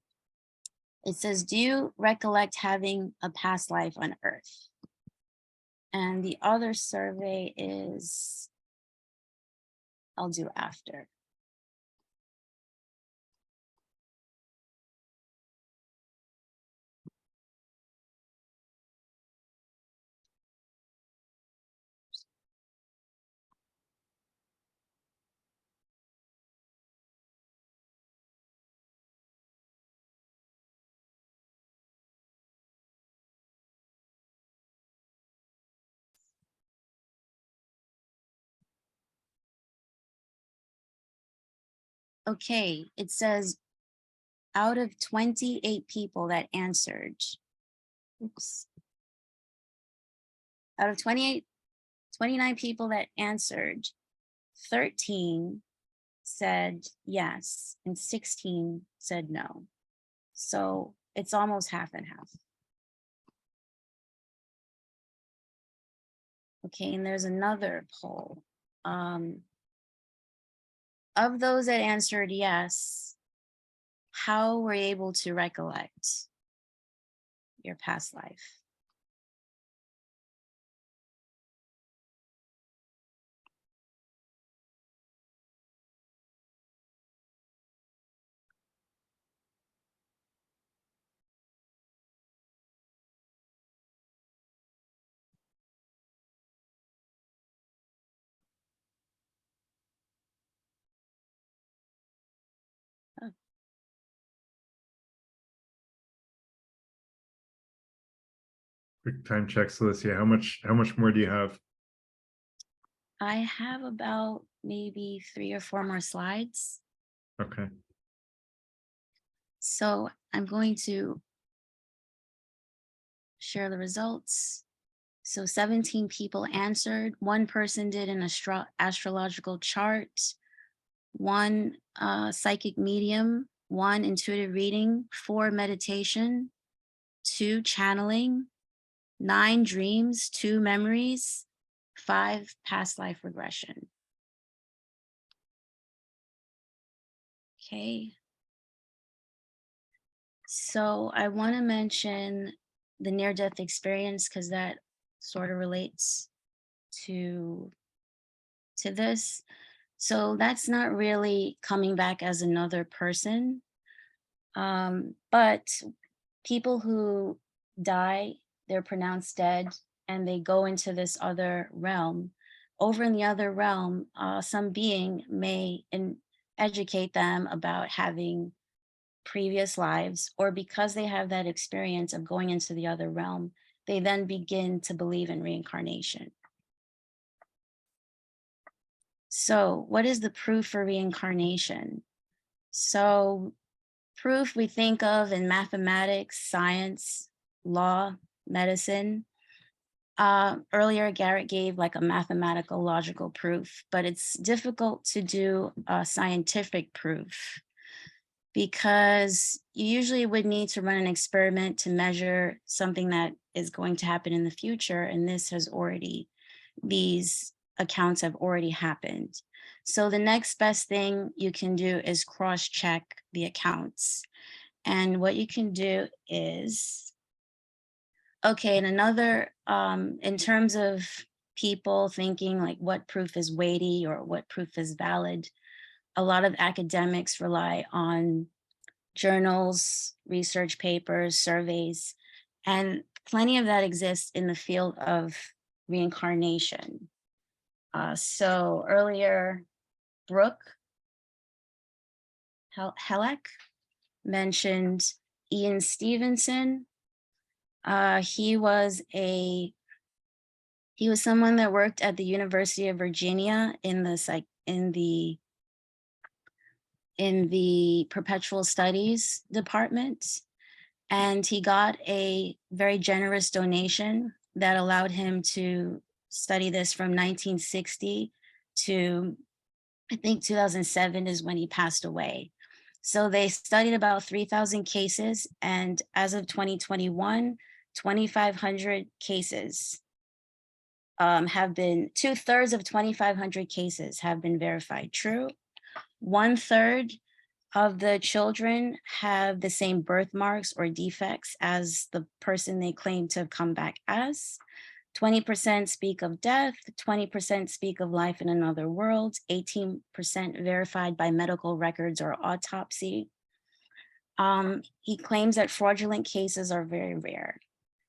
It says, do you recollect having a past life on Earth? And the other survey is, I'll do after. Okay, it says out of 28 people that answered, oops, out of 29 people that answered, 13 said yes and 16 said no. So it's almost half and half. Okay, and there's another poll. Of those that answered yes, how were you able to recollect your past life? Oh. Quick time check, Celicia. How much more do you have? I have about maybe 3 or 4 more slides. Okay. So I'm going to share the results. So 17 people answered. 1 person did an astrological chart, 1 psychic medium, 1 intuitive reading, 4 meditation, 2 channeling, 9 dreams, 2 memories, 5 past life regression. Okay. So I want to mention the near-death experience because that sort of relates to this. So that's not really coming back as another person, but people who die, they're pronounced dead, and they go into this other realm. Over in the other realm, some being may educate them about having previous lives, or because they have that experience of going into the other realm, they then begin to believe in reincarnation. So what is the proof for reincarnation? So proof we think of in mathematics, science, law, medicine. Earlier, Garrett gave like a mathematical logical proof, but it's difficult to do a scientific proof because you usually would need to run an experiment to measure something that is going to happen in the future. And these accounts have already happened. So the next best thing you can do is cross-check the accounts. And what you can do is, okay, and another, in terms of people thinking like what proof is weighty or what proof is valid, a lot of academics rely on journals, research papers, surveys, and plenty of that exists in the field of reincarnation. So earlier, Brooke Helleck mentioned Ian Stevenson. He was someone that worked at the University of Virginia in the perpetual studies department. And he got a very generous donation that allowed him to study this from 1960 to, I think 2007 is when he passed away. So they studied about 3,000 cases, and as of 2021, 2,500 cases have been, 2/3 of 2,500 cases have been verified true. 1/3 of the children have the same birthmarks or defects as the person they claim to have come back as. 20% speak of death, 20% speak of life in another world, 18% verified by medical records or autopsy. He claims that fraudulent cases are very rare.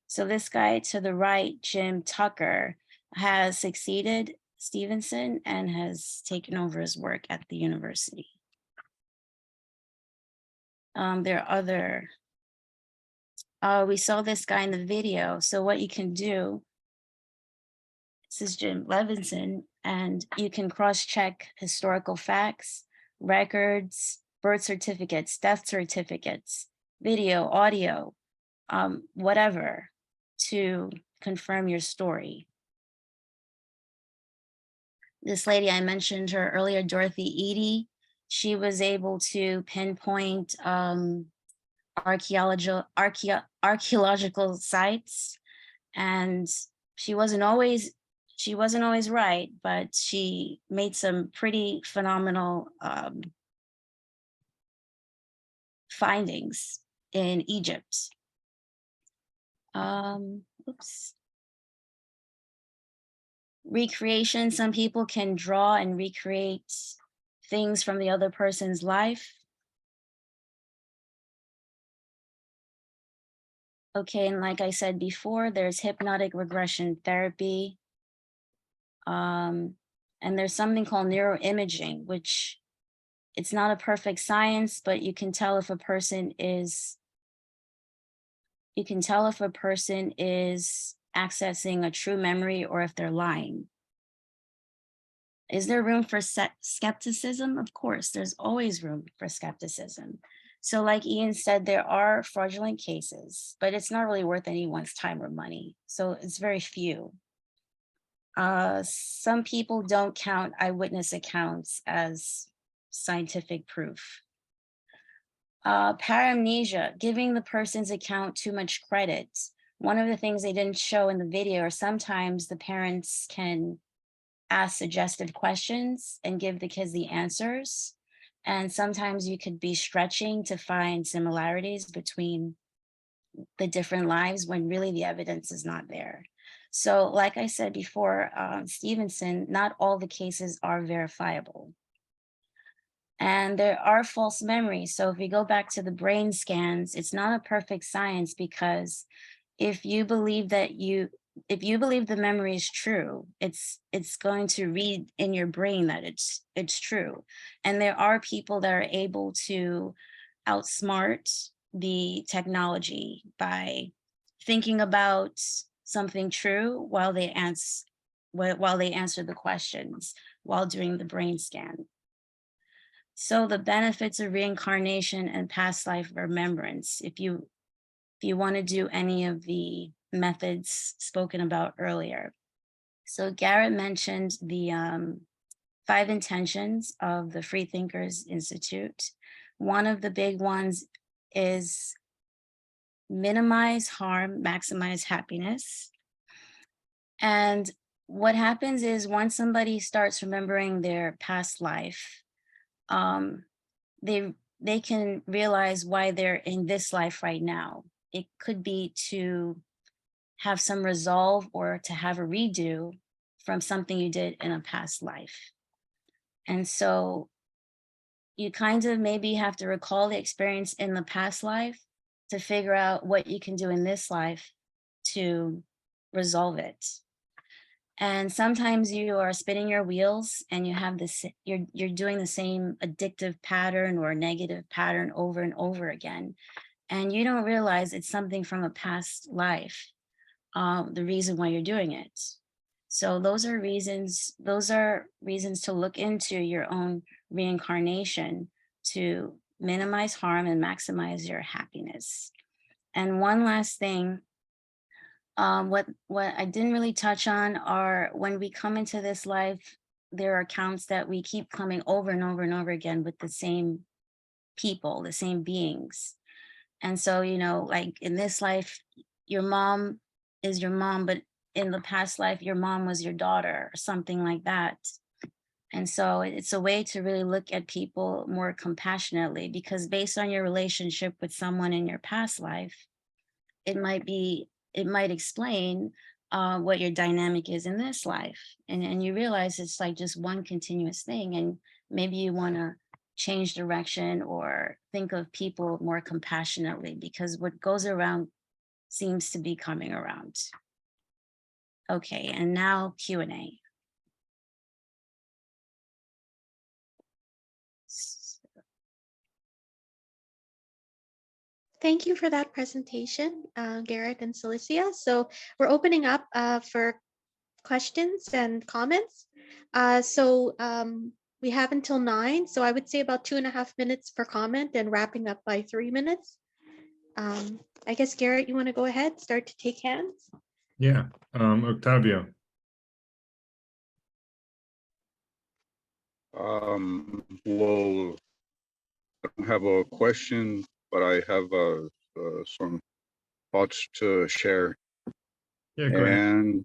So this guy to the right, Jim Tucker, has succeeded Stevenson and has taken over his work at the university. There are other, we saw this guy in the video. So what you can do, this is Jim Levinson, and you can cross-check historical facts, records, birth certificates, death certificates, video, audio, whatever, to confirm your story. This lady, I mentioned her earlier, Dorothy Eady, she was able to pinpoint archaeological sites, and she wasn't always right, but she made some pretty phenomenal findings in Egypt. Oops. Recreation, some people can draw and recreate things from the other person's life. Okay, and like I said before, there's hypnotic regression therapy. And there's something called neuroimaging, which it's not a perfect science, but you can tell if a person is accessing a true memory or if they're lying. Is there room for skepticism? Of course, there's always room for skepticism. So like Ian said, there are fraudulent cases, but it's not really worth anyone's time or money. So it's very few. Some people don't count eyewitness accounts as scientific proof. Paramnesia, giving the person's account too much credit. One of the things they didn't show in the video are sometimes the parents can ask suggestive questions and give the kids the answers. And sometimes you could be stretching to find similarities between the different lives when really the evidence is not there. So like I said before, Stevenson, not all the cases are verifiable. And there are false memories. So if we go back to the brain scans, it's not a perfect science, because if you believe the memory is true, it's going to read in your brain that it's true. And there are people that are able to outsmart the technology by thinking about something true while they answer the questions while doing the brain scan. So the benefits of reincarnation and past life remembrance. If you if you want to do any of the methods spoken about earlier. So Garrett mentioned the 5 intentions of the Freethinkers Institute. One of the big ones is minimize harm, maximize happiness. And what happens is once somebody starts remembering their past life, they can realize why they're in this life right now. It could be to have some resolve or to have a redo from something you did in a past life. And so you kind of maybe have to recall the experience in the past life to figure out what you can do in this life to resolve it. And sometimes you are spinning your wheels and you have this, you're doing the same addictive pattern or negative pattern over and over again. And you don't realize it's something from a past life, the reason why you're doing it. So those are reasons to look into your own reincarnation to minimize harm and maximize your happiness. And one last thing, what I didn't really touch on are when we come into this life, there are accounts that we keep coming over and over and over again with the same people, the same beings. And so, you know, like in this life, your mom is your mom, but in the past life, your mom was your daughter or something like that. And so it's a way to really look at people more compassionately, because based on your relationship with someone in your past life, it might explain what your dynamic is in this life. And you realize it's like just one continuous thing. And maybe you want to change direction or think of people more compassionately, because what goes around seems to be coming around. Okay, and now Q&A. Thank you for that presentation, Garrett and Celicia. So we're opening up for questions and comments. We have until 9, so I would say about 2.5 minutes per comment and wrapping up by 3 minutes. I guess, Garrett, you want to go ahead, start to take hands? Yeah, Octavio. Well, I don't have a question, but I have some thoughts to share. Yeah, go ahead.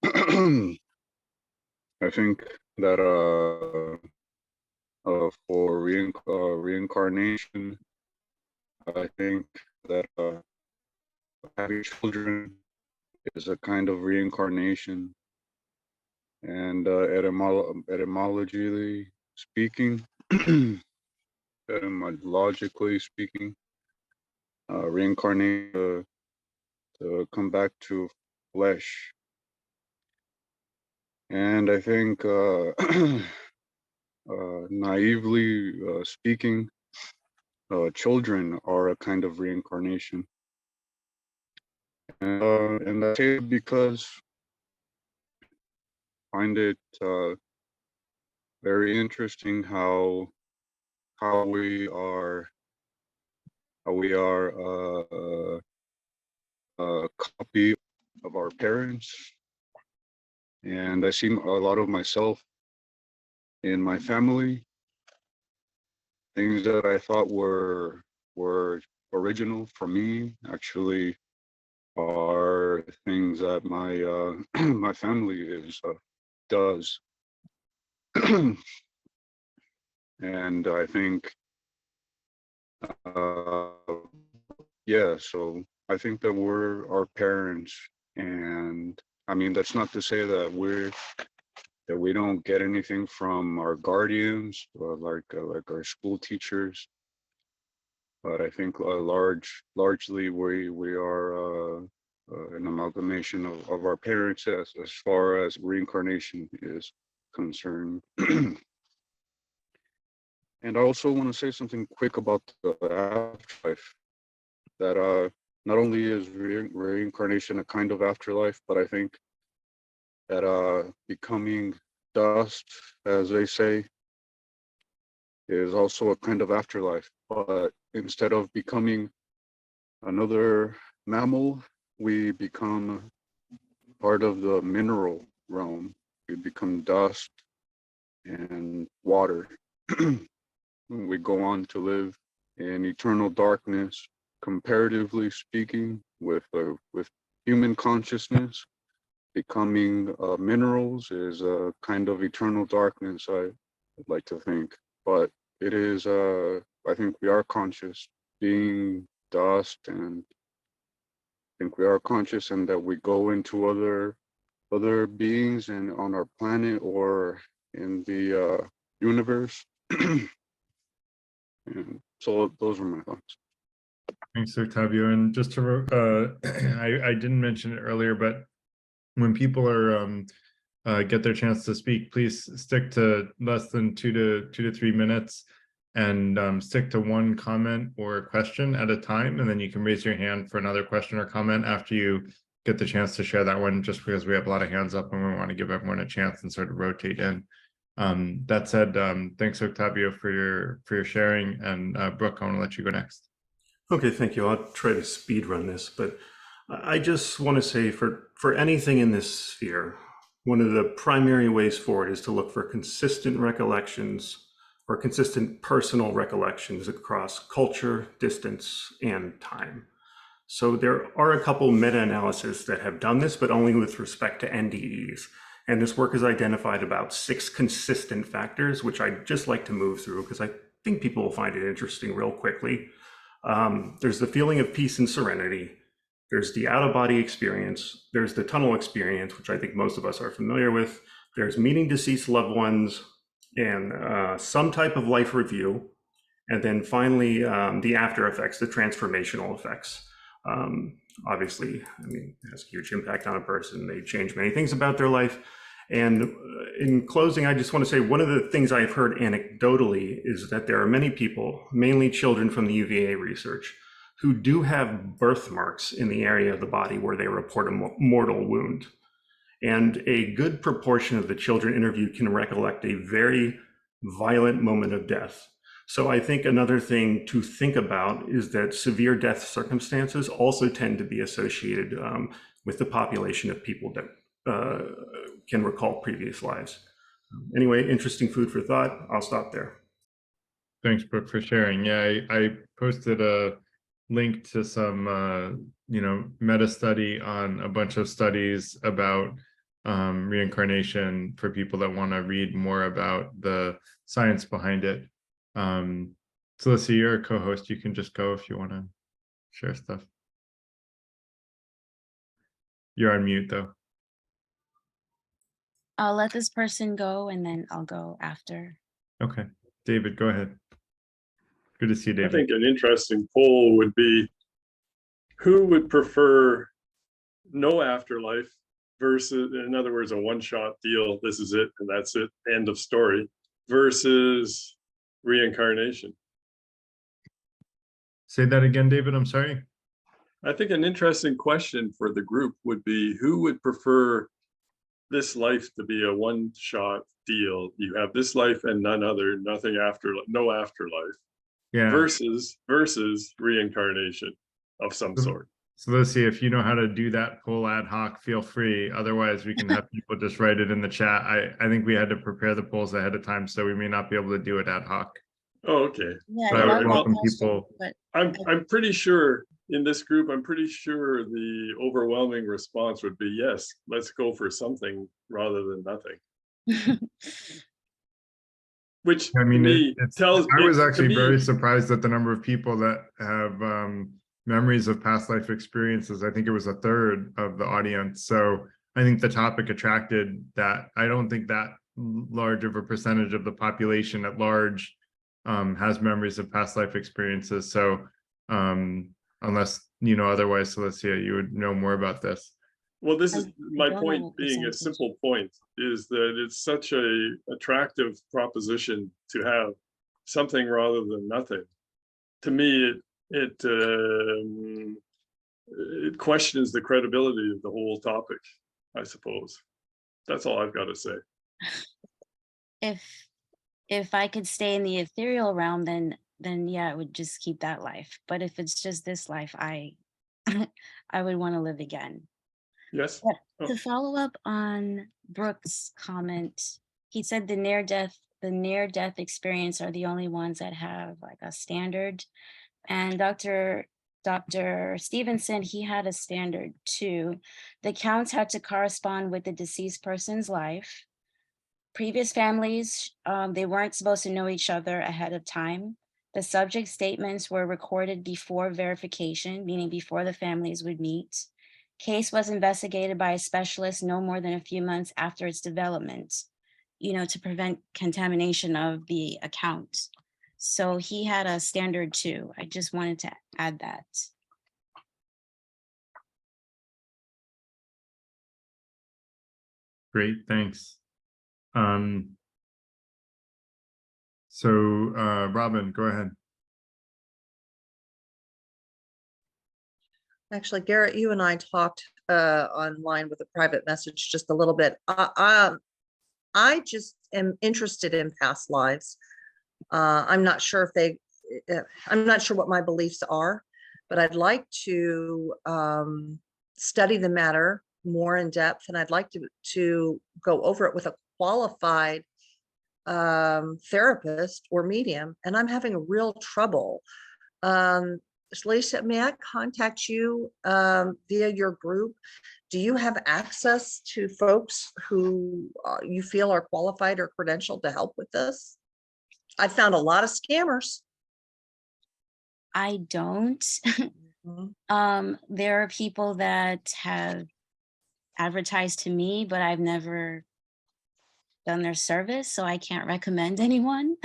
And I think that for reincarnation, I think that having children is a kind of reincarnation. And etymologically speaking, reincarnate to come back to flesh. And I think naively speaking, children are a kind of reincarnation. And I say it because I find it very interesting how we are a copy of our parents, and I see a lot of myself in my family. Things that I thought were original for me actually are things that my my family does. And I think yeah, so I think that we're our parents, and I mean that's not to say that we don't get anything from our guardians, or like our school teachers, but I think largely we are an amalgamation of our parents as far as reincarnation is concerned. And I also want to say something quick about the afterlife, that not only is reincarnation a kind of afterlife, but I think that becoming dust, as they say, is also a kind of afterlife. But instead of becoming another mammal, we become part of the mineral realm. We become dust and water. We go on to live in eternal darkness, comparatively speaking, with human consciousness. Becoming minerals is a kind of eternal darkness, I'd like to think. But it is, I think we are conscious, being dust, and I think we are conscious, and that we go into other beings and on our planet or in the universe. And so those are my thoughts. Thanks, Octavio. And just to, I didn't mention it earlier, but when people are get their chance to speak, please stick to less than 2 to 3 minutes, and stick to one comment or question at a time, and then you can raise your hand for another question or comment after you get the chance to share that one, just because we have a lot of hands up and we want to give everyone a chance and sort of rotate in. That said, thanks, Octavio, for your sharing, and Brooke, I want to let you go next. Okay, thank you. I'll try to speed run this, but I just want to say for anything in this sphere, one of the primary ways forward is to look for consistent recollections or consistent personal recollections across culture, distance, and time. So there are a couple meta-analyses that have done this, but only with respect to NDEs. And this work has identified about 6 consistent factors, which I'd just like to move through because I think people will find it interesting real quickly. There's the feeling of peace and serenity. There's the out-of-body experience. There's the tunnel experience, which I think most of us are familiar with. There's meeting deceased loved ones and some type of life review. And then finally, the after effects, the transformational effects. Obviously, I mean, it has a huge impact on a person. They change many things about their life. And in closing, I just want to say one of the things I've heard anecdotally is that there are many people, mainly children from the UVA research, who do have birthmarks in the area of the body where they report a mortal wound. And a good proportion of the children interviewed can recollect a very violent moment of death. So I think another thing to think about is that severe death circumstances also tend to be associated with the population of people that can recall previous lives. Anyway, interesting food for thought. I'll stop there. Thanks, Brooke, for sharing. Yeah, I posted a link to some, meta study on a bunch of studies about reincarnation for people that want to read more about the science behind it. Celestia, you're a co-host. You can just go if you want to share stuff. You're on mute, though. I'll let this person go and then I'll go after. Okay. David, go ahead. Good to see you, David. I think an interesting poll would be, who would prefer no afterlife versus, in other words, a one-shot deal, this is it and that's it, end of story, versus reincarnation? Say that again, David, I'm sorry. I think an interesting question for the group would be, who would prefer this life to be a one-shot deal? You have this life and none other, nothing after, no afterlife. Yeah. Versus reincarnation of some sort. So let's see, if you know how to do that poll ad hoc, feel free. Otherwise, we can have people just write it in the chat. I think we had to prepare the polls ahead of time, so we may not be able to do it ad hoc. Oh, okay. Yeah, but I welcome people. I'm pretty sure in this group, I'm pretty sure the overwhelming response would be yes, let's go for something rather than nothing. Which, I mean, tells I was actually very surprised at the number of people that have memories of past life experiences. I think it was a third of the audience. So I think the topic attracted that. I don't think that large of a percentage of the population at large has memories of past life experiences. So unless you know otherwise, Celestia, you would know more about this. Well, this is my point being a simple point, is that it's such a attractive proposition to have something rather than nothing. To me, it questions the credibility of the whole topic, I suppose. That's all I've got to say. If I could stay in the ethereal realm, then then yeah, I would just keep that life. But if it's just this life, I I would want to live again. Yes. But to follow up on Brooks' comment, he said the near-death experience are the only ones that have like a standard. And Dr. Stevenson, he had a standard too. The counts had to correspond with the deceased person's life. Previous families, they weren't supposed to know each other ahead of time. The subject statements were recorded before verification, meaning before the families would meet. Case was investigated by a specialist no more than a few months after its development, to prevent contamination of the account. So he had a standard too. I just wanted to add that. Great, thanks. So Robin, go ahead. Actually, Garrett, you and I talked online with a private message just a little bit. I just am interested in past lives. I'm not sure if I'm not sure what my beliefs are, but I'd like to study the matter more in depth, and I'd like to go over it with a qualified therapist or medium, and I'm having real trouble. Lisa, may I contact you via your group? Do you have access to folks who you feel are qualified or credentialed to help with this? I found a lot of scammers. I don't. There are people that have advertised to me, but I've never done their service, so I can't recommend anyone.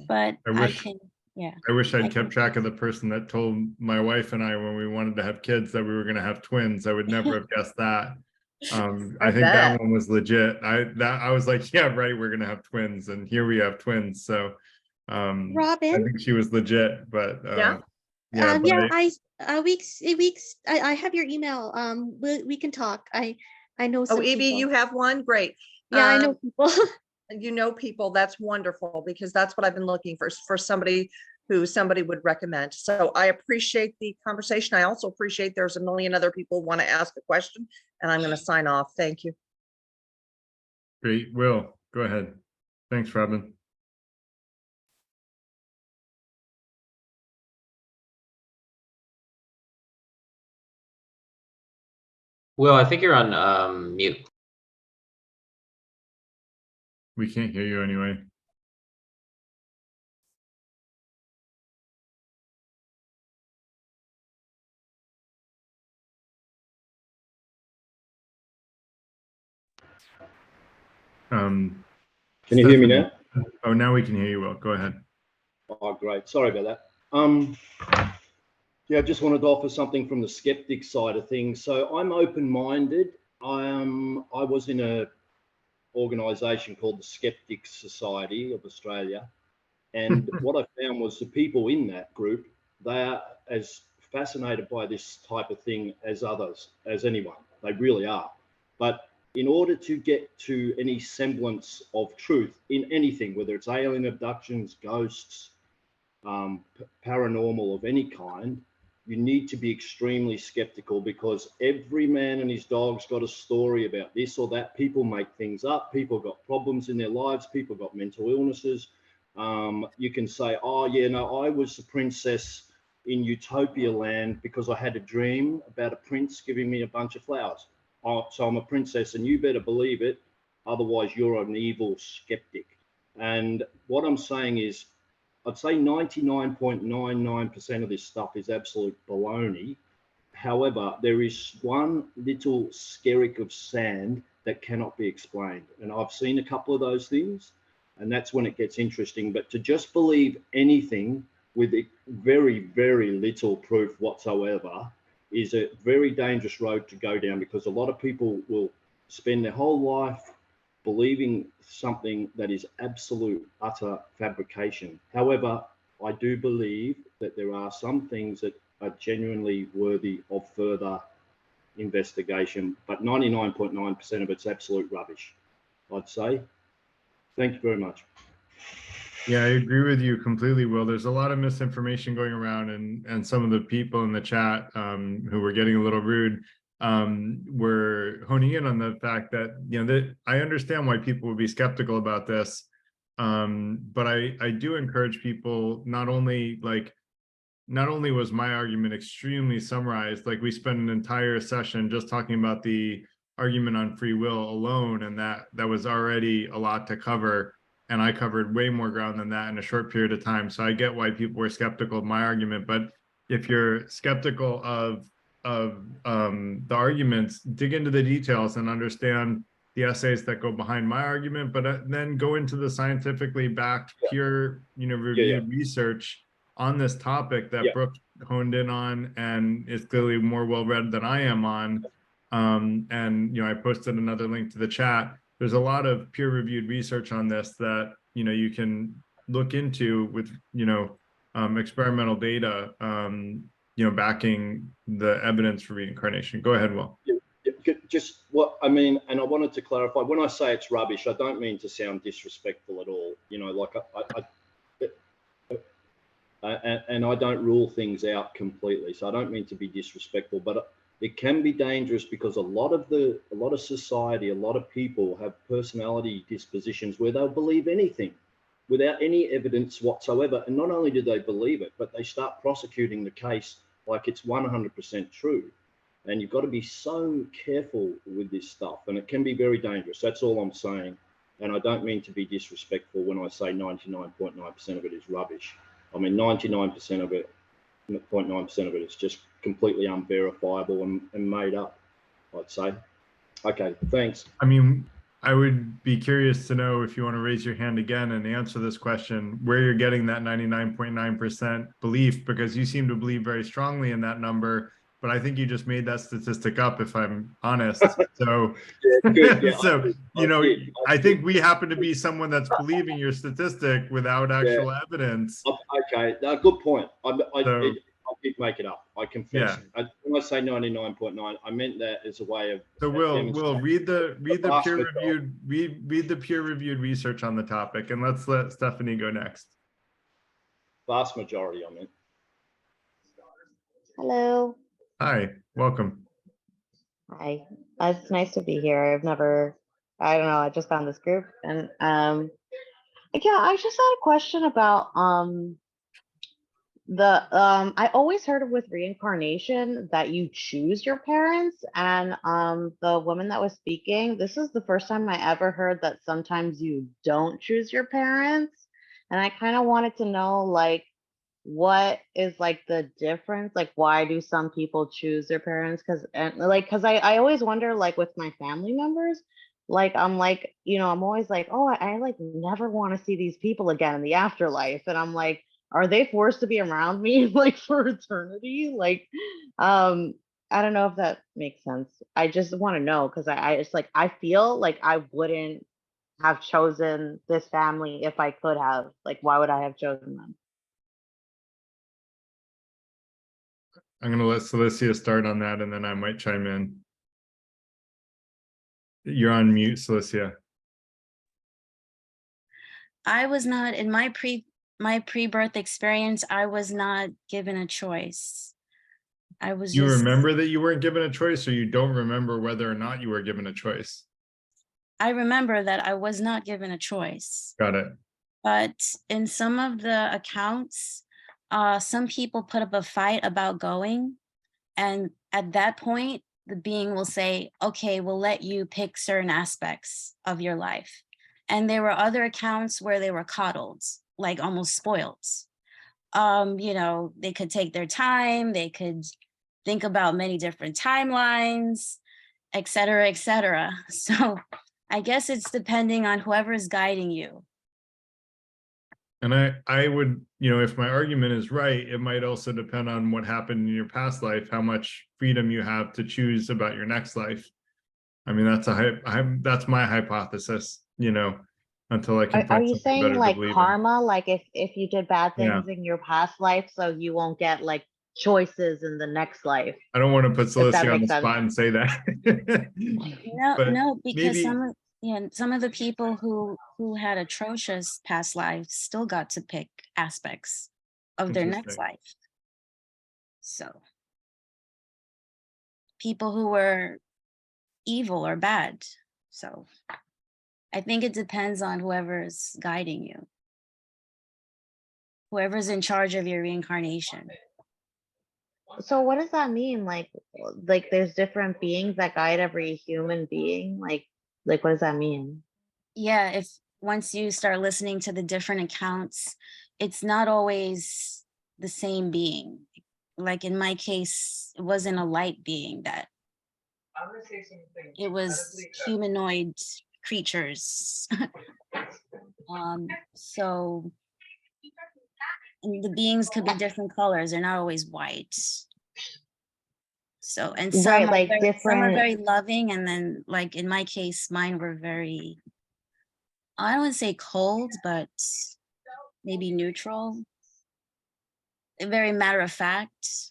But I can, yeah. I wish I'd kept track of the person that told my wife and I when we wanted to have kids that we were going to have twins. I would never have guessed that. I think that one was legit. I was like, yeah, right, we're going to have twins, and here we have twins. So Robin, I think she was legit, but I have your email. We can talk. I know some Evie, people. you have one? Great. Yeah, I know people. You know people, that's wonderful, because that's what I've been looking for somebody who somebody would recommend. So I appreciate the conversation. I also appreciate there's a million other people who want to ask a question, and I'm going to sign off. Thank you. Great. Will, go ahead. Thanks, Robin. Will, I think you're on mute. We can't hear you anyway. Can you hear me now? Oh, now we can hear you, Will. Go ahead. Oh, great. Sorry about that. Yeah, I just wanted to offer something from the skeptic side of things. So I'm open-minded. I was in a organisation called the Skeptics Society of Australia, and what I found was the people in that group, they are as fascinated by this type of thing as others, as anyone. They really are. But in order to get to any semblance of truth in anything, whether it's alien abductions, ghosts, paranormal of any kind, you need to be extremely skeptical, because every man and his dog's got a story about this or that. People make things up. People got problems in their lives. People got mental illnesses. You can say, oh, yeah, no, I was the princess in Utopia land because I had a dream about a prince giving me a bunch of flowers. Oh, so I'm a princess, and you better believe it. Otherwise, you're an evil skeptic. And what I'm saying is, I'd say 99.99% of this stuff is absolute baloney. However, there is one little skerrick of sand that cannot be explained. And I've seen a couple of those things, and that's when it gets interesting. But to just believe anything with very, very little proof whatsoever is a very dangerous road to go down, because a lot of people will spend their whole life believing something that is absolute, utter fabrication. However, I do believe that there are some things that are genuinely worthy of further investigation, but 99.9% of it's absolute rubbish, I'd say. Thank you very much. Yeah, I agree with you completely, Will. There's a lot of misinformation going around, and some of the people in the chat who were getting a little rude were honing in on the fact that, that I understand why people would be skeptical about this, but I do encourage people, not only was my argument extremely summarized, like we spent an entire session just talking about the argument on free will alone, and that was already a lot to cover. And I covered way more ground than that in a short period of time. So I get why people were skeptical of my argument. But if you're skeptical of the arguments, dig into the details and understand the essays that go behind my argument, but then go into the scientifically backed, peer, reviewed research on this topic that Brooke honed in on and is clearly more well-read than I am on. And I posted another link to the chat. There's a lot of peer-reviewed research on this that you can look into with experimental data backing the evidence for reincarnation. Go ahead, Will. Just what I mean, and I wanted to clarify, when I say it's rubbish, I don't mean to sound disrespectful at all. And I don't rule things out completely, so I don't mean to be disrespectful, but it can be dangerous because a lot of society, a lot of people have personality dispositions where they'll believe anything without any evidence whatsoever. And not only do they believe it, but they start prosecuting the case like it's 100% true. And you've got to be so careful with this stuff, and it can be very dangerous. That's all I'm saying. And I don't mean to be disrespectful when I say 99.9% of it is rubbish. I mean, 99% of it, 0.9% of it is just completely unverifiable and made up, I'd say. Okay, thanks. I mean, I would be curious to know, if you want to raise your hand again and answer this question, where you're getting that 99.9% belief, because you seem to believe very strongly in that number, but I think you just made that statistic up, if I'm honest. So, I think we happen to be someone that's believing your statistic without actual evidence. Okay, no, good point. I did make it up. I confess. Yeah. When I say 99.9, I meant that as a way of. So we'll read the peer reviewed research on the topic, and let's let Stephanie go next. Vast majority, I meant. Hello. Hi, welcome. Hi, it's nice to be here. I don't know, I just found this group, and I just had a question about I always heard of with reincarnation that you choose your parents, and the woman that was speaking, this is the first time I ever heard that sometimes you don't choose your parents, and I kind of wanted to know, like, what is like the difference, like why do some people choose their parents? Because I always wonder, like with my family members, like I'm like, I'm always like, oh, I like never want to see these people again in the afterlife, and I'm like, are they forced to be around me like for eternity? Like I don't know if that makes sense. I just want to know, because I feel like I wouldn't have chosen this family if I could have. Like, why would I have chosen them? I'm going to let Celicia start on that, and then I might chime in. You're on mute, Celicia. I was not, in my pre-birth experience, I was not given a choice. You remember that you weren't given a choice, or you don't remember whether or not you were given a choice? I remember that I was not given a choice. Got it. But in some of the accounts, some people put up a fight about going, and at that point, the being will say, okay, we'll let you pick certain aspects of your life. And there were other accounts where they were coddled, like almost spoiled. They could take their time, they could think about many different timelines, et cetera, et cetera. So I guess it's depending on whoever is guiding you. And I would, if my argument is right, it might also depend on what happened in your past life, how much freedom you have to choose about your next life. I mean, that's my hypothesis, until I can find something better to believe in. Are you saying like karma, like if you did bad things in your past life, so you won't get like choices in the next life? I don't want to put Celicia on the spot and say that. No, because Yeah, and some of the people who had atrocious past lives still got to pick aspects of their next Interesting. life. So people who were evil or bad. So I think it depends on whoever's guiding you, whoever's in charge of your reincarnation. So what does that mean? Like there's different beings that guide every human being. Like what does that mean? Yeah, if once you start listening to the different accounts, it's not always the same being. Like in my case, it wasn't a light being that it was humanoid creatures. So and the beings could be different colors. They're not always white. So, and Right, like some are different. very loving, and then like in my case, mine were very, I don't want to say cold, but maybe neutral, very matter of fact.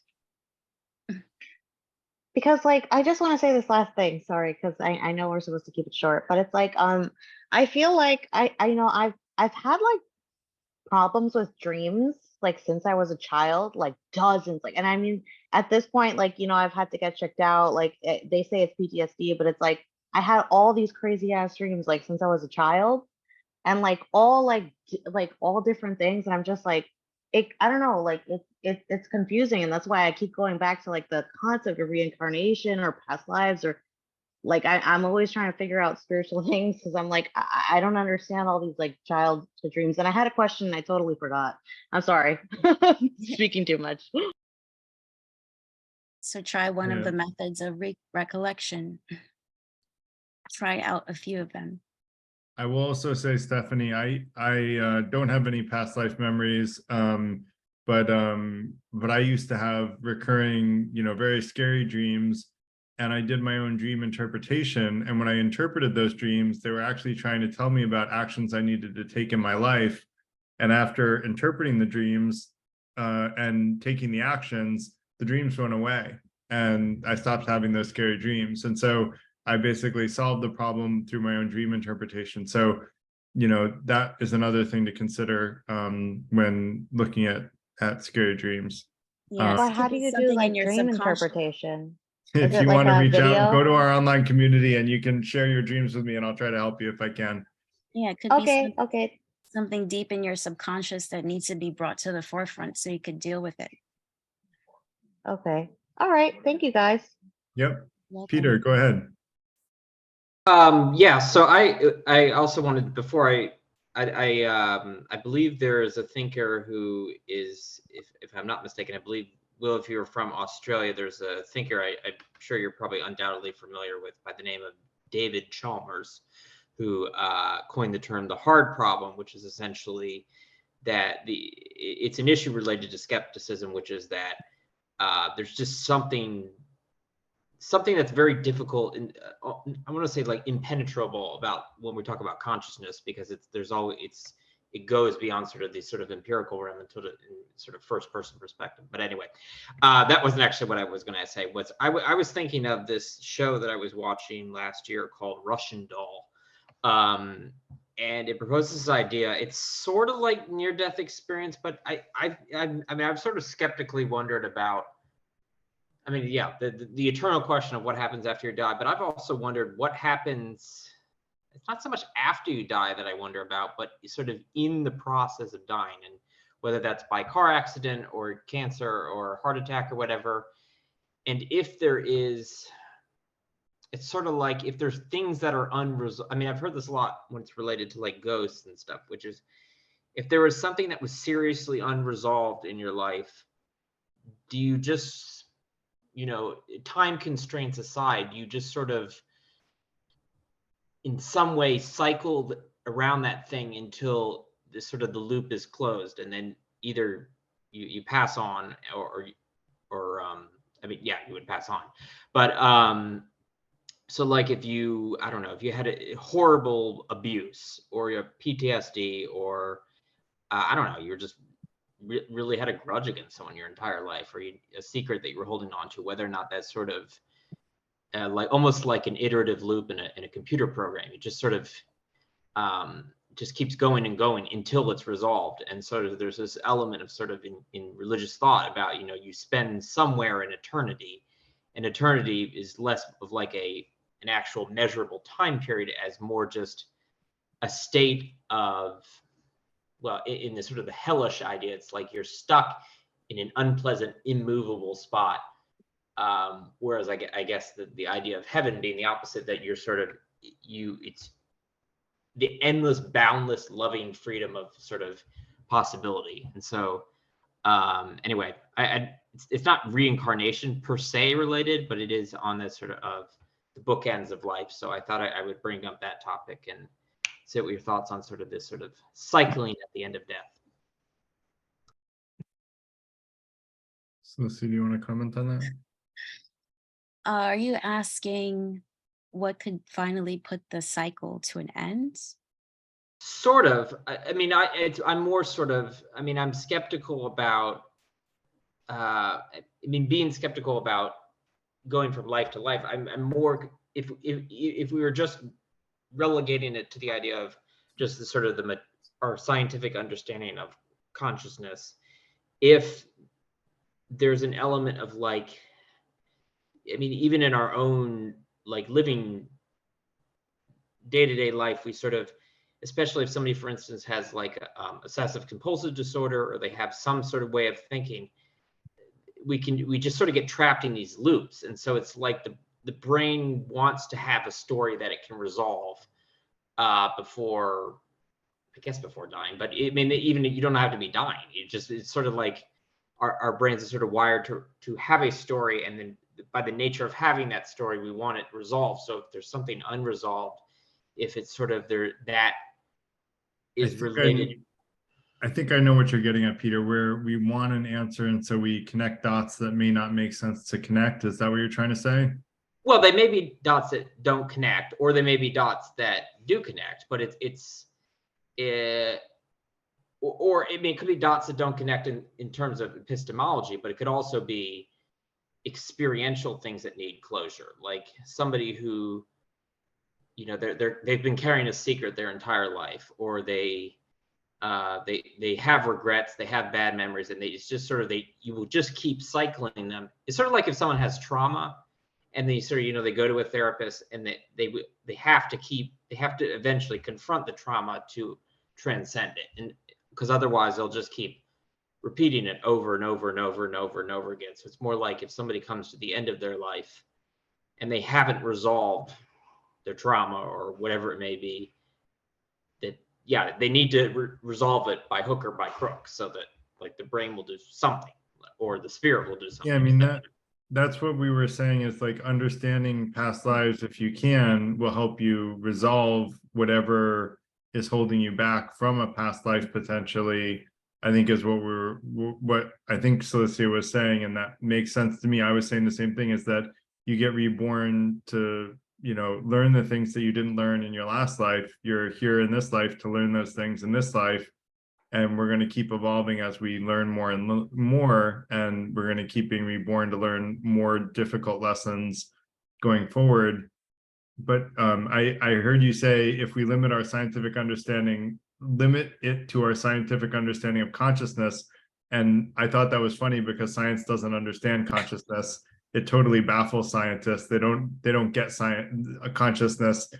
Because like I just want to say this last thing, sorry, because I know we're supposed to keep it short, but it's like I feel like I you know I've had like problems with dreams like since I was a child, like dozens, like, and I mean at this point, like, you know, I've had to get checked out, like they say it's PTSD, but it's like I had all these crazy ass dreams like since I was a child, and like all like all different things, and I'm just like I don't know, like it's confusing, and that's why I keep going back to like the concept of reincarnation or past lives, or like I'm always trying to figure out spiritual things because I'm like I don't understand all these like childhood dreams. And I had a question and I totally forgot. I'm sorry. Speaking too much. So try one of Yeah. the methods of recollection. Try out a few of them. I will also say, Stephanie, I don't have any past life memories, but I used to have recurring, you know, very scary dreams, and I did my own dream interpretation. And when I interpreted those dreams, they were actually trying to tell me about actions I needed to take in my life. And after interpreting the dreams and taking the actions, the dreams went away, and I stopped having those scary dreams. And so I basically solved the problem through my own dream interpretation. So, you know, that is another thing to consider when looking at scary dreams. Yes, But it how could do be you do something in like your dream subconscious. interpretation? Is If it you like want to a reach out, go video? to our online community and you can share your dreams with me, and I'll try to help you if I can. Yeah, it could be Okay. something deep in your subconscious that needs to be brought to the forefront so you could deal with it. Okay. All right. Thank you guys. Yep. Welcome. Peter, go ahead. Yeah, so I also wanted, before I believe there is a thinker who is, if I'm not mistaken, I believe, Will, if you're from Australia, there's a thinker I'm sure you're probably undoubtedly familiar with by the name of David Chalmers, who coined the term the hard problem, which is essentially that it's an issue related to skepticism, which is that there's just something that's very difficult, and I want to say like impenetrable about when we talk about consciousness, because it goes beyond sort of the sort of empirical realm into the sort of first person perspective. But anyway, that wasn't actually what I was going to say. I was thinking of this show that I was watching last year called Russian Doll. And it proposes this idea. It's sort of like near-death experience, but I mean, I've sort of skeptically wondered about, I mean, yeah, the eternal question of what happens after you die. But I've also wondered what happens. It's not so much after you die that I wonder about, but sort of in the process of dying, and whether that's by car accident or cancer or heart attack or whatever. And if there is, it's sort of like if there's things that are unresolved. I mean, I've heard this a lot when it's related to like ghosts and stuff, which is if there was something that was seriously unresolved in your life, do you just, you know, time constraints aside, you just sort of in some way cycle around that thing until the sort of the loop is closed, and then either you pass on or I mean, yeah, you would pass on. But so like if you, I don't know, if you had a horrible abuse or you have PTSD, or I don't know, you're just really had a grudge against someone your entire life, or a secret that you were holding on to, whether or not that's sort of like almost like an iterative loop in a computer program. It just sort of just keeps going and going until it's resolved. And sort of there's this element of sort of in religious thought about, you know, you spend somewhere in eternity, and eternity is less of like an actual measurable time period as more just a state of, well, in the sort of the hellish idea, it's like you're stuck in an unpleasant, immovable spot. Whereas I guess the idea of heaven being the opposite, that you're sort of, it's the endless, boundless, loving freedom of sort of possibility. And so anyway, it's not reincarnation per se related, but it is on this sort of the bookends of life. So I thought I would bring up that topic and see what your thoughts on sort of this sort of cycling at the end of death. So, Lucy, do you want to comment on that? Are you asking what could finally put the cycle to an end? Sort of. I mean, I'm more sort of, I mean, I'm skeptical about, I mean, being skeptical about going from life to life. I'm more, if we were just relegating it to the idea of just the sort of our scientific understanding of consciousness, if there's an element of like, I mean, even in our own like living day-to-day life, we sort of, especially if somebody, for instance, has like obsessive compulsive disorder, or they have some sort of way of thinking, we just sort of get trapped in these loops. And so it's like the brain wants to have a story that it can resolve before dying. But I mean, even you don't have to be dying. It's sort of like our brains are sort of wired to have a story, and then by the nature of having that story, we want it resolved. So if there's something unresolved, if it's sort of that is related. I think I know what you're getting at, Peter, where we want an answer, and so we connect dots that may not make sense to connect. Is that what you're trying to say? Well, they may be dots that don't connect, or they may be dots that do connect, but or I mean, it could be dots that don't connect in terms of epistemology, but it could also be experiential things that need closure, like somebody who, you know, they've been carrying a secret their entire life, or they have regrets, they have bad memories, and it's just sort of you will just keep cycling them. It's sort of like if someone has trauma, and they sort of, you know, they go to a therapist, and they have to eventually confront the trauma to transcend it, and because otherwise they'll just keep repeating it over and over and over and over and over again. So it's more like if somebody comes to the end of their life and they haven't resolved their trauma or whatever it may be, that, yeah, they need to resolve it by hook or by crook, so that like the brain will do something, or the spirit will do something. Yeah, I mean, that's what we were saying, is like understanding past lives, if you can, will help you resolve whatever is holding you back from a past life potentially. I think is what I think Celicia was saying, and that makes sense to me. I was saying the same thing, is that you get reborn to, you know, learn the things that you didn't learn in your last life. You're here in this life to learn those things in this life, and we're going to keep evolving as we learn more and more, and we're going to keep being reborn to learn more difficult lessons going forward. But I heard you say, if we limit our scientific understanding, limit it to our scientific understanding of consciousness. And I thought that was funny, because science doesn't understand consciousness. It totally baffles scientists. They don't get consciousness.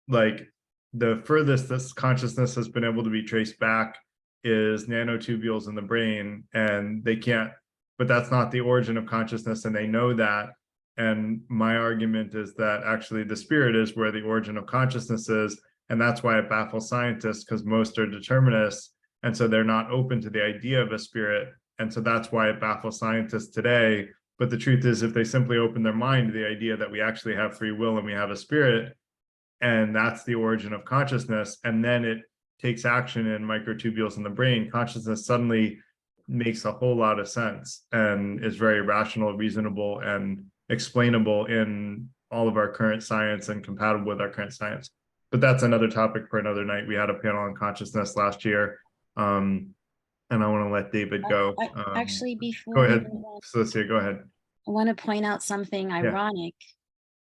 Like, the furthest this consciousness has been able to be traced back is nanotubules in the brain, and they can't, but that's not the origin of consciousness, and they know that. And my argument is that actually the spirit is where the origin of consciousness is, and that's why it baffles scientists, because most are determinists, and so they're not open to the idea of a spirit, and so that's why it baffles scientists today. But the truth is, if they simply open their mind to the idea that we actually have free will and we have a spirit, and that's the origin of consciousness, and then it takes action in microtubules in the brain, consciousness suddenly makes a whole lot of sense and is very rational, reasonable, and explainable in all of our current science and compatible with our current science. But that's another topic for another night. We had a panel on consciousness last year, and I want to let David go. Actually, before Go ahead, we move on, Celicia, go ahead. I want to point out something ironic.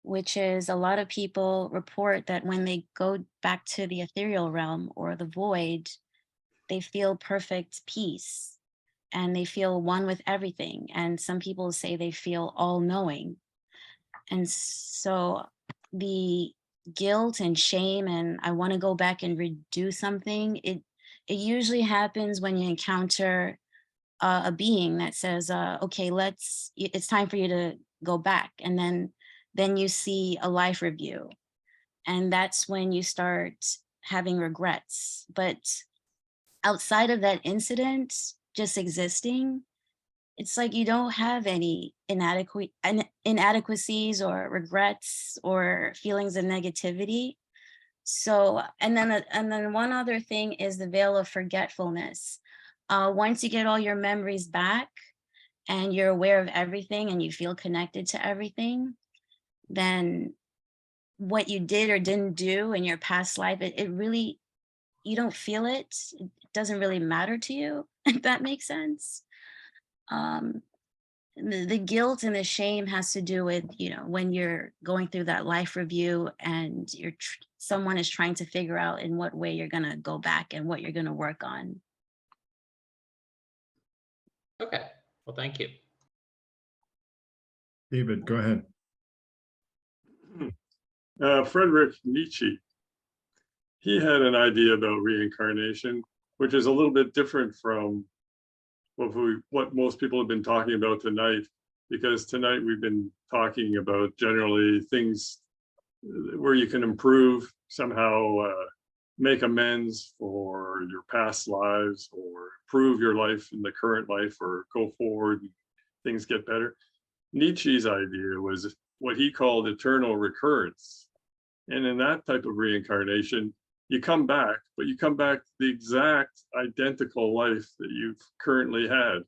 which is a lot of people report that when they go back to the ethereal realm or the void, they feel perfect peace and they feel one with everything. And some people say they feel all knowing. And so the guilt and shame and I want to go back and redo something, it usually happens when you encounter a being that says, okay, it's time for you to go back. And then you see a life review. And that's when you start having regrets. But outside of that incident, just existing, it's like you don't have any inadequacies or regrets or feelings of negativity. So, and then one other thing is the veil of forgetfulness. Once you get all your memories back and you're aware of everything and you feel connected to everything, then what you did or didn't do in your past life, it really, you don't feel it. It doesn't really matter to you, if that makes sense. The guilt and the shame has to do with, when you're going through that life review and someone is trying to figure out in what way you're going to go back and what you're going to work on. Okay, well, thank you. David, go ahead. Friedrich Nietzsche, he had an idea about reincarnation, which is a little bit different from what most people have been talking about tonight, because tonight we've been talking about generally things where you can improve, somehow make amends for your past lives or improve your life in the current life or go forward and things get better. Nietzsche's idea was what he called eternal recurrence. And in that type of reincarnation, you come back, but you come back to the exact identical life that you've currently had,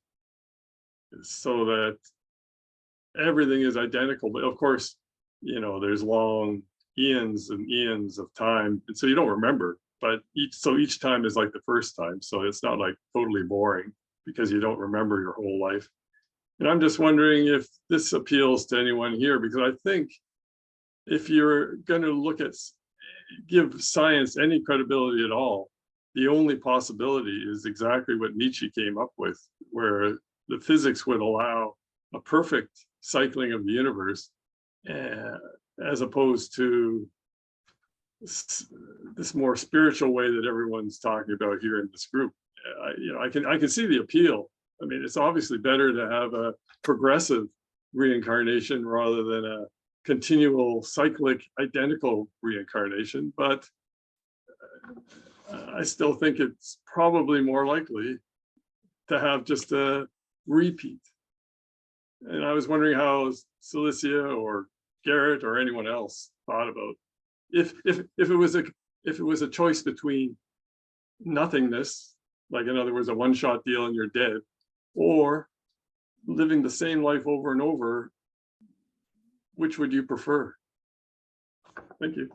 so that everything is identical. But of course, there's long eons and eons of time, and so you don't remember, but each time is like the first time. So it's not like totally boring because you don't remember your whole life. And I'm just wondering if this appeals to anyone here, because I think if you're going to give science any credibility at all, the only possibility is exactly what Nietzsche came up with, where the physics would allow a perfect cycling of the universe, as opposed to this more spiritual way that everyone's talking about here in this group. I can see the appeal. I mean, it's obviously better to have a progressive reincarnation rather than a continual cyclic identical reincarnation, but I still think it's probably more likely to have just a repeat. And I was wondering how Cilicia or Garrett or anyone else thought about if it was a choice between nothingness, like in other words, a one-shot deal and you're dead, or living the same life over and over, which would you prefer? Thank you.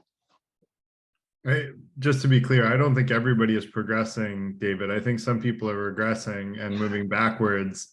Just to be clear, I don't think everybody is progressing, David. I think some people are regressing and moving backwards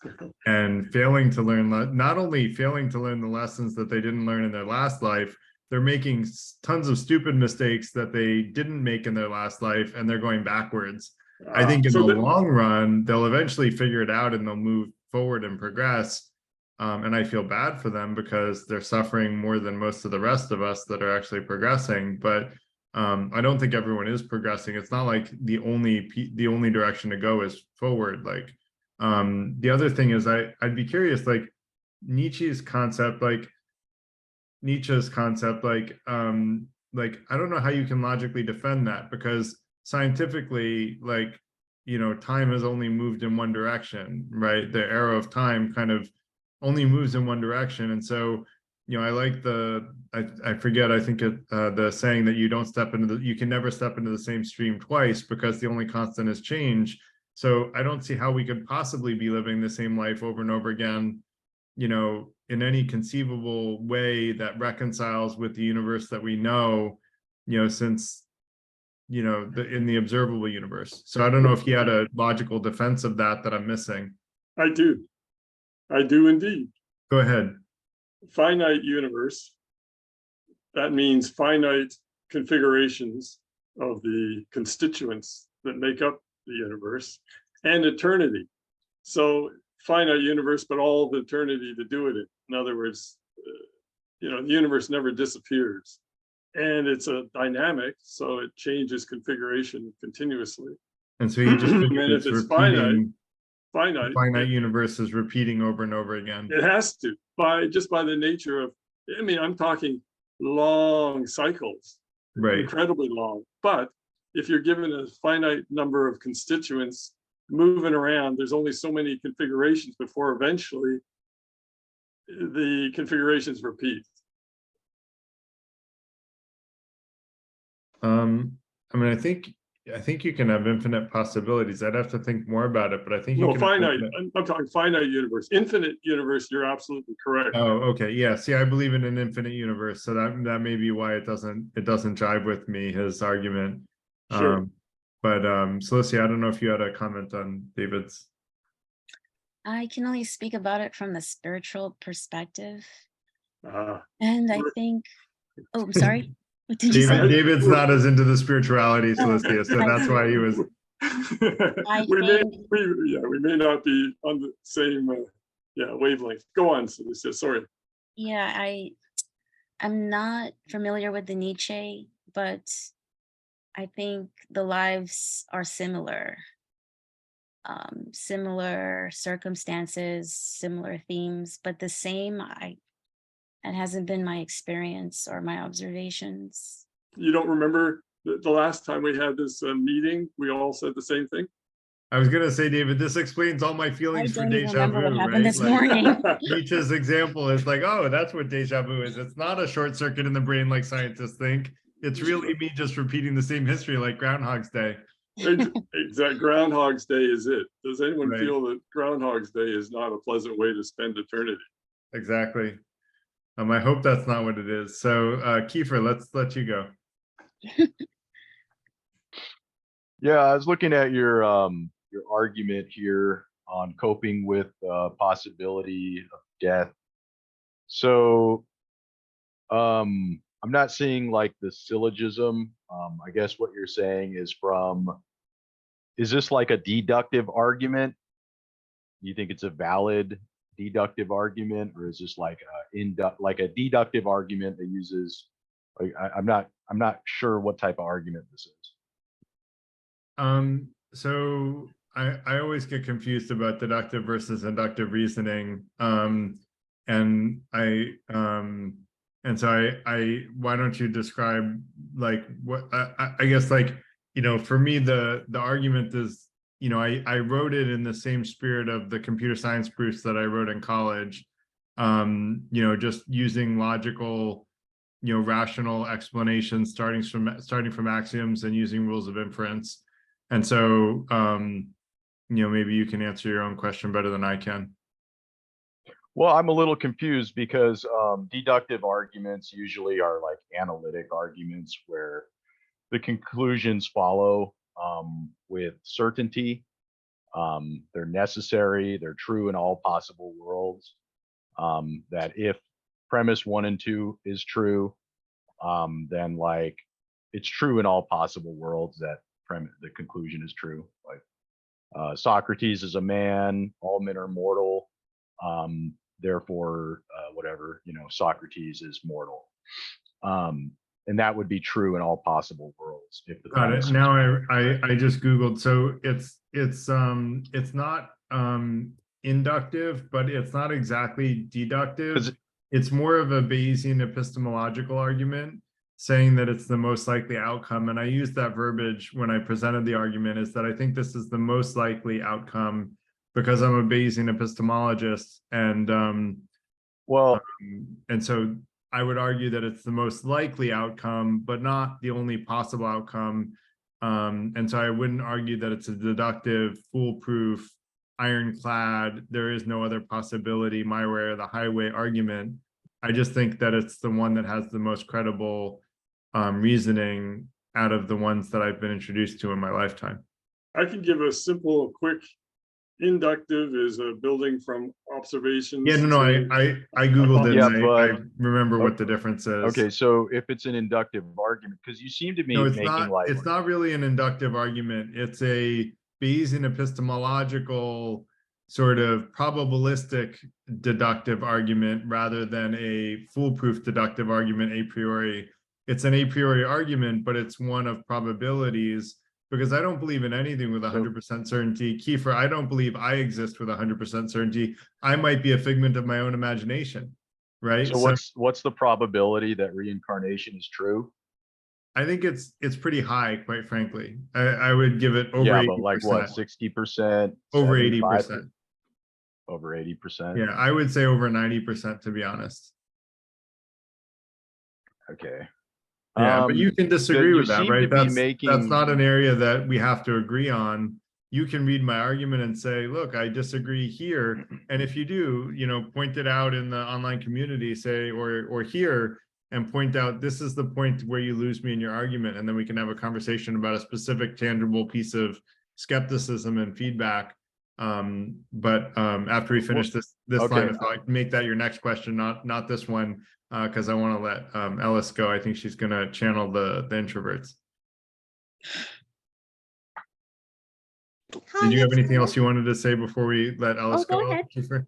and failing to learn, not only failing to learn the lessons that they didn't learn in their last life, they're making tons of stupid mistakes that they didn't make in their last life, and they're going backwards. I think in the long run, they'll eventually figure it out and they'll move forward and progress. And I feel bad for them because they're suffering more than most of the rest of us that are actually progressing. But I don't think everyone is progressing. It's not like the only direction to go is forward. Like the other thing is I'd be curious, like Nietzsche's concept, like I don't know how you can logically defend that, because scientifically, like, time has only moved in one direction, right? The arrow of time kind of only moves in one direction. And so, I like I forget, I think the saying that you can never step into the same stream twice because the only constant is change. So I don't see how we could possibly be living the same life over and over again, in any conceivable way that reconciles with the universe that we know, since, in the observable universe. So I don't know if he had a logical defense of that I'm missing. I do indeed. Go ahead. Finite universe, that means finite configurations of the constituents that make up the universe, and eternity. So finite universe, but all of eternity to do with it. In other words, the universe never disappears. And it's a dynamic, so it changes configuration continuously. And so you just And figured if it's repeating, finite, the finite universe is repeating over and over again. it has to, just by the nature of, I mean, I'm talking long cycles, right? Incredibly long. But if you're given a finite number of constituents moving around, there's only so many configurations before eventually the configurations repeat. I mean, I think you can have infinite possibilities. I'd have to think more about it, but I think you No, can. finite. I'm talking finite universe. Infinite universe, you're absolutely correct. Oh, okay. Yeah. See, I believe in an infinite universe, so that may be why it doesn't jive with me, his argument. Sure. Celicia, I don't know if you had a comment on David's. I can only speak about it from the spiritual perspective. Uh, And I think, oh, I'm sorry. What did you say? David's not as into the spirituality, Celicia, so I that's why he was. we may not be on the same wavelength. Go on, Celicia. Sorry. Yeah, I'm not familiar with the Nietzsche, but I think the lives are similar. Similar circumstances, similar themes, but the same. It hasn't been my experience or my observations. You don't remember the last time we had this meeting? We all said the same thing. I was gonna say, David, this explains all my feelings for deja vu, what happened right? this morning. Nietzsche's example is like, oh, that's what deja vu is. It's not a short circuit in the brain like scientists think. It's really me just repeating the same history like Groundhog's Day. Exact. Groundhog's Day is it. Does anyone Right. feel that Groundhog's Day is not a pleasant way to spend eternity? Exactly. I hope that's not what it is. So, Kiefer, let's let you go. Yeah, I was looking at your argument here on coping with possibility of death. So, I'm not seeing like the syllogism. I guess what you're saying is this like a deductive argument? Do you think it's a valid deductive argument, or is this like a deductive argument that uses? I'm not sure what type of argument this is. So I always get confused about deductive versus inductive reasoning. So why don't you describe like what I guess, like, for me the argument is, I wrote it in the same spirit of the computer science proofs that I wrote in college, just using logical, rational explanations starting from axioms and using rules of inference. And so, maybe you can answer your own question better than I can. Well, I'm a little confused because deductive arguments usually are like analytic arguments where the conclusions follow with certainty. They're necessary, they're true in all possible worlds. That if premise 1 and 2 is true, then like it's true in all possible worlds that the conclusion is true. Like Socrates is a man, all men are mortal, therefore whatever, Socrates is mortal. And that would be true in all possible worlds. If the Got it. Now I just Googled. So it's not inductive, but it's not exactly deductive. It's more of a Bayesian epistemological argument, saying that it's the most likely outcome. And I used that verbiage when I presented the argument, is that I think this is the most likely outcome because I'm a Bayesian epistemologist. And and so I would argue that it's the most likely outcome, but not the only possible outcome. And so I wouldn't argue that it's a deductive, foolproof, ironclad, there is no other possibility, my way or the highway argument. I just think that it's the one that has the most credible reasoning out of the ones that I've been introduced to in my lifetime. I can give a simple, quick inductive is a building from observations. Yeah, no, to I Googled it Yeah, and but I remember what the difference is. okay, so if it's an inductive argument, because you seem to be No, making like it's not really an inductive argument. It's a Bayesian epistemological sort of probabilistic deductive argument rather than a foolproof deductive argument a priori. It's an a priori argument, but it's one of probabilities, because I don't believe in anything with 100% certainty. Kiefer, I don't believe I exist with 100% certainty. I might be a figment of my own imagination, right? So what's the probability that reincarnation is true? I think it's pretty high, quite frankly. I would give it over Yeah, 80%. but like what, 60%? Over 75%? 80%. Over 80%? Yeah, I would say over 90%, to be honest. Okay. Yeah, but you can disagree you with that, seem right? to be That's not an area that we have to agree on. You can read my argument and say, look, I disagree here. And if you do, point it out in the online community, say, or here, and point out this is the point where you lose me in your argument, and then we can have a conversation about a specific tangible piece of skepticism and feedback. But after we finish this okay. line of thought, make that your next question, not this one, because I want to let Ellis go. I think she's going to channel the introverts. Did you have anything else you wanted to say before we let Ellis go? Go ahead. Kiefer?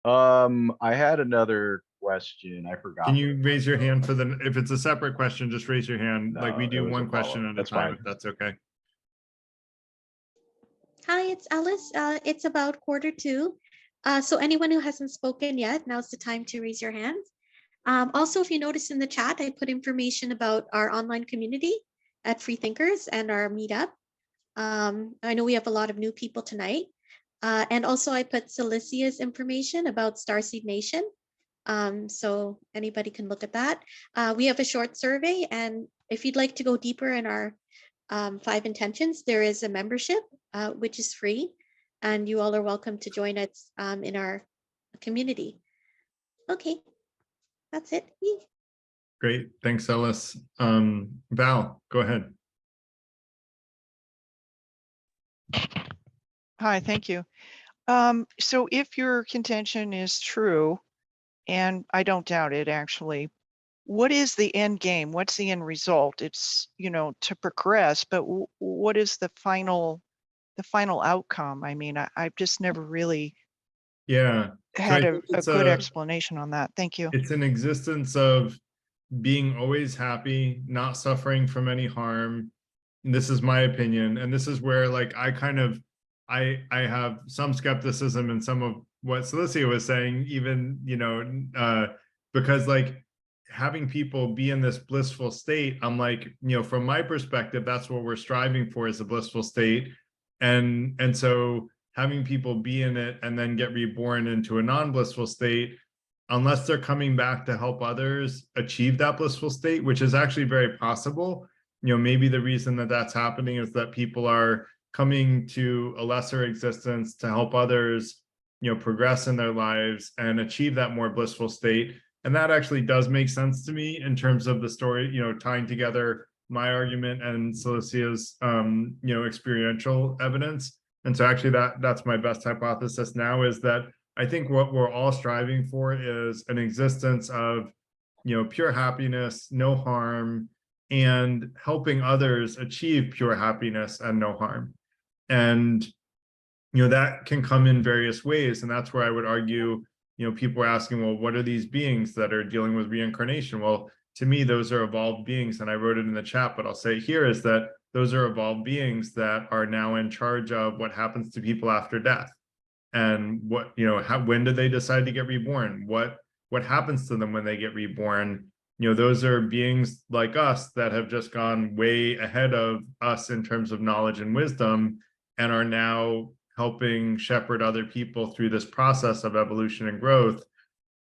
I had another question. I forgot. Can you raise your hand for the, if it's a separate question, just raise your hand. Like we it do was a one question follow-up. at a That's time, fine. if that's okay. Hi, it's Alice. It's about 1:45. So anyone who hasn't spoken yet, now's the time to raise your hand. Also, if you notice in the chat, I put information about our online community at Freethinkers and our meetup. I know we have a lot of new people tonight. And also I put Cilicia's information about Starseed Nation. So anybody can look at that. We have a short survey, and if you'd like to go deeper in our 5 intentions, there is a membership, which is free, and you all are welcome to join us in our community. Okay, that's it. Great, thanks, Ellis. Val, go ahead. Hi, thank you. So if your contention is true, and I don't doubt it actually, what is the end game? What's the end result? It's, to progress, but what is the final outcome? I mean, I've just never really had a good explanation on that. Thank you. It's an existence of being always happy, not suffering from any harm. And this is my opinion, and this is where I have some skepticism in some of what Cilicia was saying, even, because having people be in this blissful state, I'm like, from my perspective, that's what we're striving for, is a blissful state. And so having people be in it and then get reborn into a non-blissful state, unless they're coming back to help others achieve that blissful state, which is actually very possible. Maybe the reason that that's happening is that people are coming to a lesser existence to help others, progress in their lives and achieve that more blissful state. And that actually does make sense to me in terms of the story, tying together my argument and Cilicia's, experiential evidence. And so actually that's my best hypothesis now, is that I think what we're all striving for is an existence of, pure happiness, no harm, and helping others achieve pure happiness and no harm. And, that can come in various ways. And that's where I would argue, people are asking, well, what are these beings that are dealing with reincarnation? Well, to me, those are evolved beings. And I wrote it in the chat, but I'll say here is that those are evolved beings that are now in charge of what happens to people after death. And what, when do they decide to get reborn? What happens to them when they get reborn? Those are beings like us that have just gone way ahead of us in terms of knowledge and wisdom, and are now helping shepherd other people through this process of evolution and growth.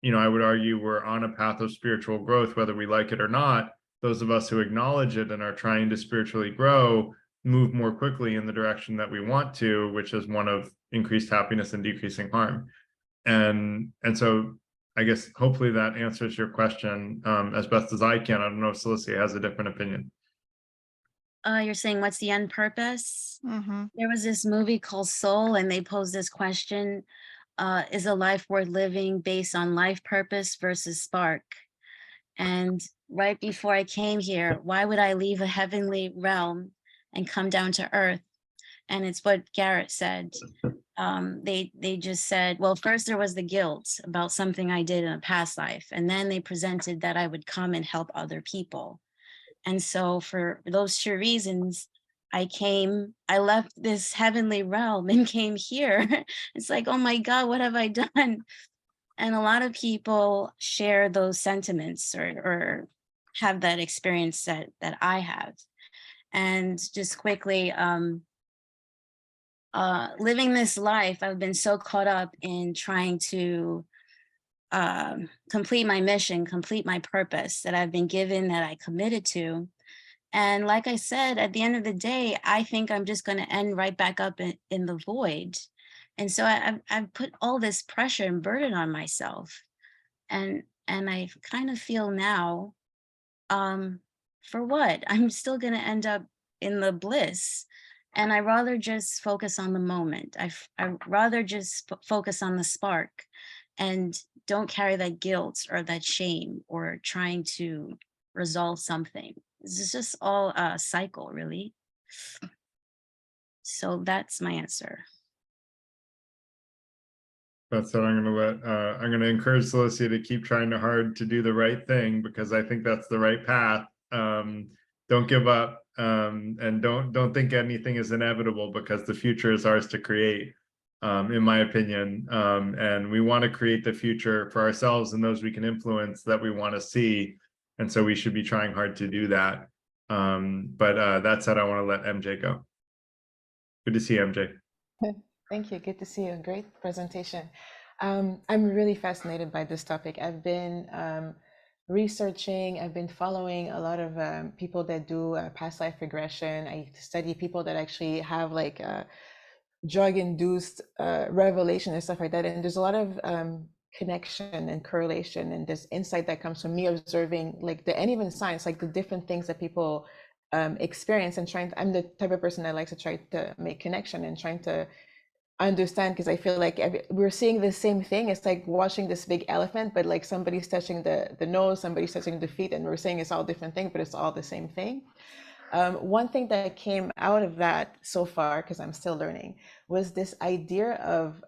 I would argue we're on a path of spiritual growth, whether we like it or not. Those of us who acknowledge it and are trying to spiritually grow move more quickly in the direction that we want to, which is one of increased happiness and decreasing harm. And so I guess hopefully that answers your question as best as I can. I don't know if Cilicia has a different opinion. You're saying what's the end purpose? Mm-hmm. There was this movie called Soul, and they posed this question: is a life worth living based on life purpose versus spark? And right before I came here, why would I leave a heavenly realm and come down to earth? And it's what Garrett said. They just said, well, first there was the guilt about something I did in a past life, and then they presented that I would come and help other people. And so for those two reasons, I left this heavenly realm and came here. It's like, oh my God, what have I done? And a lot of people share those sentiments or have that experience that I have. And just quickly, living this life, I've been so caught up in trying to complete my mission, complete my purpose that I've been given, that I committed to. And like I said, at the end of the day, I think I'm just going to end right back up in the void. And so I've put all this pressure and burden on myself. And I kind of feel now, for what? I'm still going to end up in the bliss. And I rather just focus on the moment. I rather just focus on the spark and don't carry that guilt or that shame or trying to resolve something. It's just all a cycle, really. So that's my answer. That's what I'm going to encourage Celicia to keep trying hard to do the right thing, because I think that's the right path. Don't give up, and don't think anything is inevitable, because the future is ours to create, in my opinion. And we want to create the future for ourselves and those we can influence that we want to see. And so we should be trying hard to do that. But that said, I want to let MJ go. Good to see you, MJ. Thank you. Good to see you. Great presentation. I'm really fascinated by this topic. I've been researching, I've been following a lot of people that do past life regression. I study people that actually have like drug-induced revelation and stuff like that. And there's a lot of connection and correlation and this insight that comes from me observing like and even science, like the different things that people experience, and I'm the type of person that likes to try to make connection and trying to understand, because I feel like we're seeing the same thing. It's like watching this big elephant, but like somebody's touching the nose, somebody's touching the feet, and we're saying it's all different things, but it's all the same thing. One thing that came out of that so far, because I'm still learning, was this idea of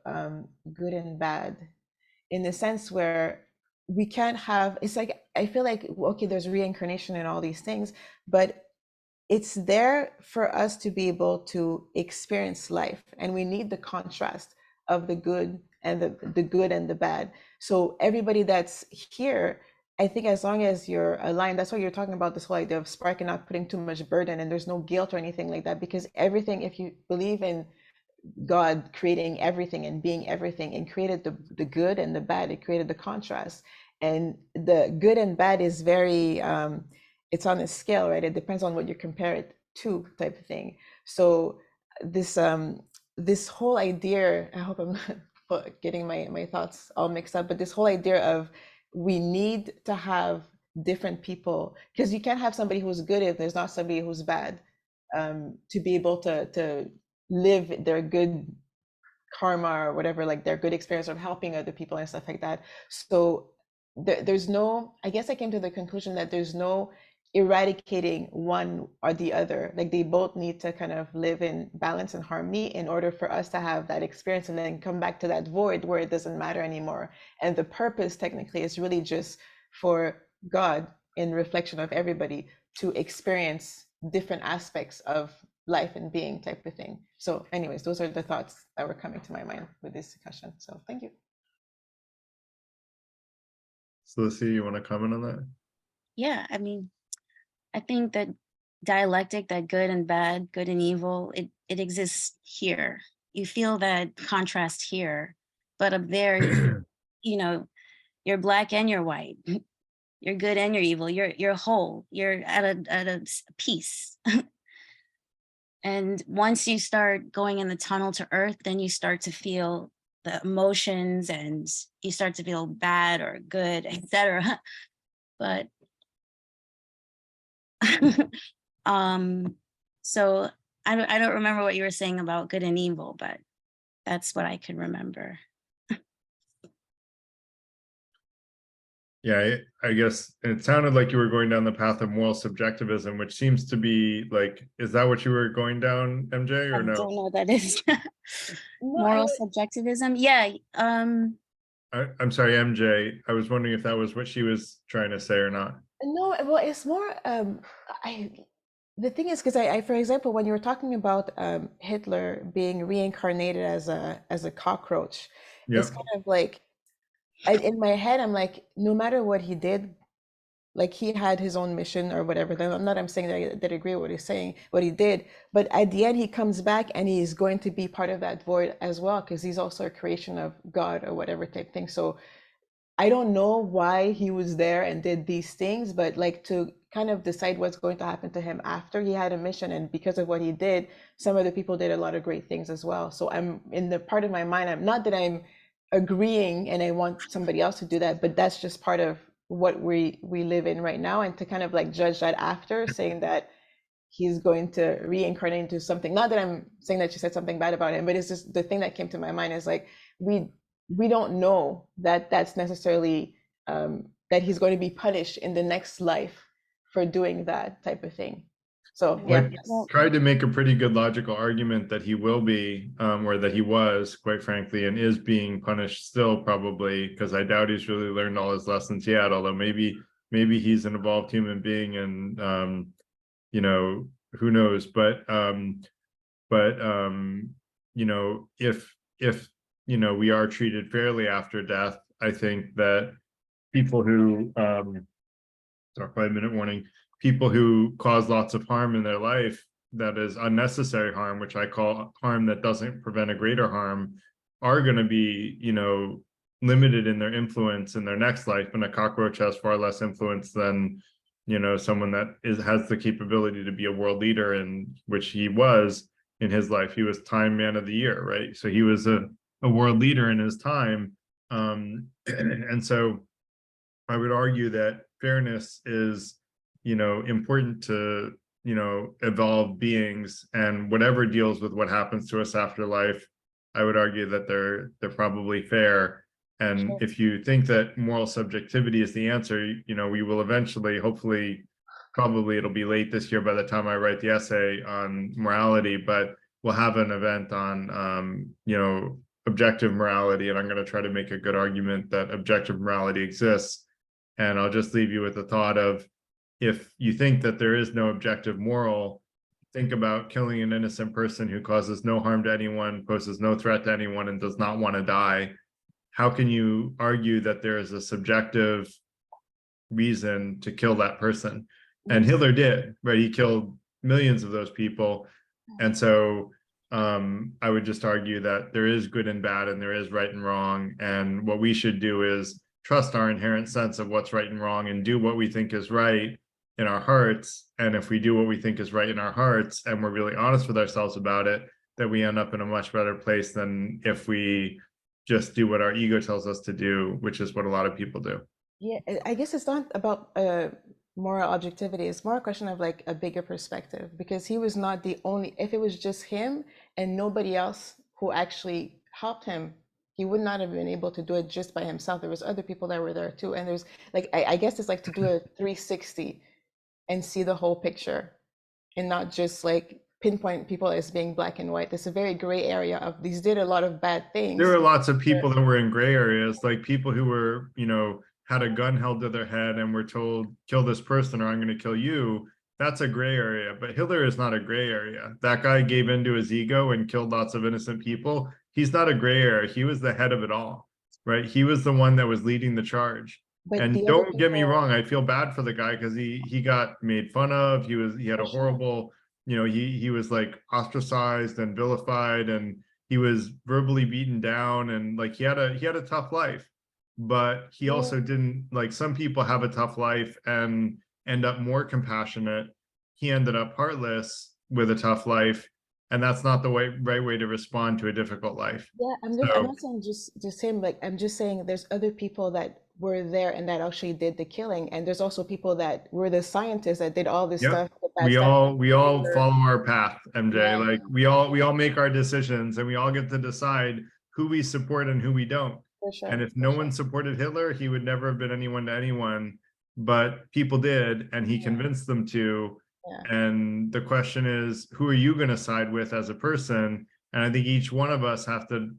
good and bad, in the sense where we can't have, it's like, I feel like, okay, there's reincarnation and all these things, but it's there for us to be able to experience life, and we need the contrast of the good and the good and the bad. So everybody that's here, I think as long as you're aligned, that's why you're talking about this whole idea of spark and not putting too much burden, and there's no guilt or anything like that, because everything, if you believe in God creating everything and being everything, and created the good and the bad, it created the contrast, and the good and bad is very it's on a scale, right? It depends on what you compare it to, type of thing. So this this whole idea, I hope I'm not getting my thoughts all mixed up, but this whole idea of we need to have different people, because you can't have somebody who's good if there's not somebody who's bad, to be able to live their good karma or whatever, like their good experience of helping other people and stuff like that. So there's no, I guess I came to the conclusion that there's no eradicating one or the other. Like they both need to kind of live in balance and harmony in order for us to have that experience and then come back to that void where it doesn't matter anymore. And the purpose technically is really just for God, in reflection of everybody, to experience different aspects of life and being, type of thing. So anyways, those are the thoughts that were coming to my mind with this discussion. So thank you. Celicia, you want to comment on that? Yeah, I mean, I think that dialectic, that good and bad, good and evil, it exists here. You feel that contrast here, but up there, you know, you're black and you're white. You're good and you're evil. You're whole. You're at a peace. And once you start going in the tunnel to earth, then you start to feel the emotions, and you start to feel bad or good, etc. But So I don't remember what you were saying about good and evil, but that's what I could remember. Yeah, I guess it sounded like you were going down the path of moral subjectivism, which seems to be like, is that what you were going down, MJ, or I no? don't know what that is. No, Moral subjectivism. Yeah. I'm sorry, MJ. I was wondering if that was what she was trying to say or not. no, well, it's more, I, the thing is, because I, for example, when you were talking about Hitler being reincarnated as a cockroach, it's Yeah. kind of like, in my head, I'm like, no matter what he did, like he had his own mission or whatever. I'm saying that I agree with what he's saying, what he did, but at the end he comes back and he's going to be part of that void as well, because he's also a creation of God or whatever type thing. So I don't know why he was there and did these things, but like to kind of decide what's going to happen to him after he had a mission, and because of what he did, some other people did a lot of great things as well. So I'm in the part of my mind, I'm not that I'm agreeing and I want somebody else to do that, but that's just part of what we live in right now. And to kind of like judge that after, saying that he's going to reincarnate into something, not that I'm saying that you said something bad about him, but it's just the thing that came to my mind is like, we don't know that that's necessarily that he's going to be punished in the next life for doing that type of thing. So yeah, I tried to make a pretty good logical argument that he will be, or that he was, quite frankly, and is being punished still, probably, because I doubt he's really learned all his lessons yet. Although maybe he's an evolved human being, and you know, who knows? But you know, if you know, we are treated fairly after death, I think that people who sorry, 5-minute warning, people who cause lots of harm in their life, that is unnecessary harm, which I call harm that doesn't prevent a greater harm, are going to be, you know, limited in their influence in their next life. And a cockroach has far less influence than, you know, someone that has the capability to be a world leader, in which he was in his life. He was Time Man of the Year, right? So he was a world leader in his time. And so I would argue that fairness is, you know, important to, you know, evolved beings, and whatever deals with what happens to us after life, I would argue that they're probably fair. And if you think that moral subjectivity is the answer, you know, we will eventually, hopefully, probably it'll be late this year by the time I write the essay on morality, but we'll have an event on, you know, objective morality, and I'm going to try to make a good argument that objective morality exists. And I'll just leave you with the thought of, if you think that there is no objective moral, think about killing an innocent person who causes no harm to anyone, poses no threat to anyone, and does not want to die. How can you argue that there is a subjective reason to kill that person? And Hitler did, right? He killed millions of those people. And so I would just argue that there is good and bad, and there is right and wrong. And what we should do is trust our inherent sense of what's right and wrong, and do what we think is right in our hearts. And if we do what we think is right in our hearts, and we're really honest with ourselves about it, that we end up in a much better place than if we just do what our ego tells us to do, which is what a lot of people do. yeah, I guess it's not about moral objectivity. It's more a question of like a bigger perspective, because he was not the only. If it was just him and nobody else who actually helped him, he would not have been able to do it just by himself. There was other people that were there too. And there's like, I guess it's like to do a 360 and see the whole picture, and not just like pinpoint people as being black and white. There's a very gray area of these did a lot of bad things. There are lots of people that were in gray areas, like people who were, you know, had a gun held to their head and were told, kill this person or I'm going to kill you. That's a gray area. But Hitler is not a gray area. That guy gave into his ego and killed lots of innocent people. He's not a gray area. He was the head of it all, right? He was the one that was leading the charge. But and don't get me wrong, I feel bad for the guy, because he got made fun of. He had a horrible, you know, he was like ostracized and vilified, and he was verbally beaten down, and like he had a tough life. But he also didn't, like, some people have a tough life and end up more compassionate. He ended up heartless with a tough life, and that's not the right way to respond to a difficult life. Yeah, I'm not saying just him, like I'm just saying there's other people that were there and that actually did the killing, and there's also people that were the scientists that did all this stuff, the we all follow our path, MJ. Like we all make our decisions, and we all get to decide who we support and who we don't. And if no one supported Hitler, he would never have been anyone to anyone, but people did, and he convinced them to. And the question is, who are you going to side with as a person? And I think each one of us have to,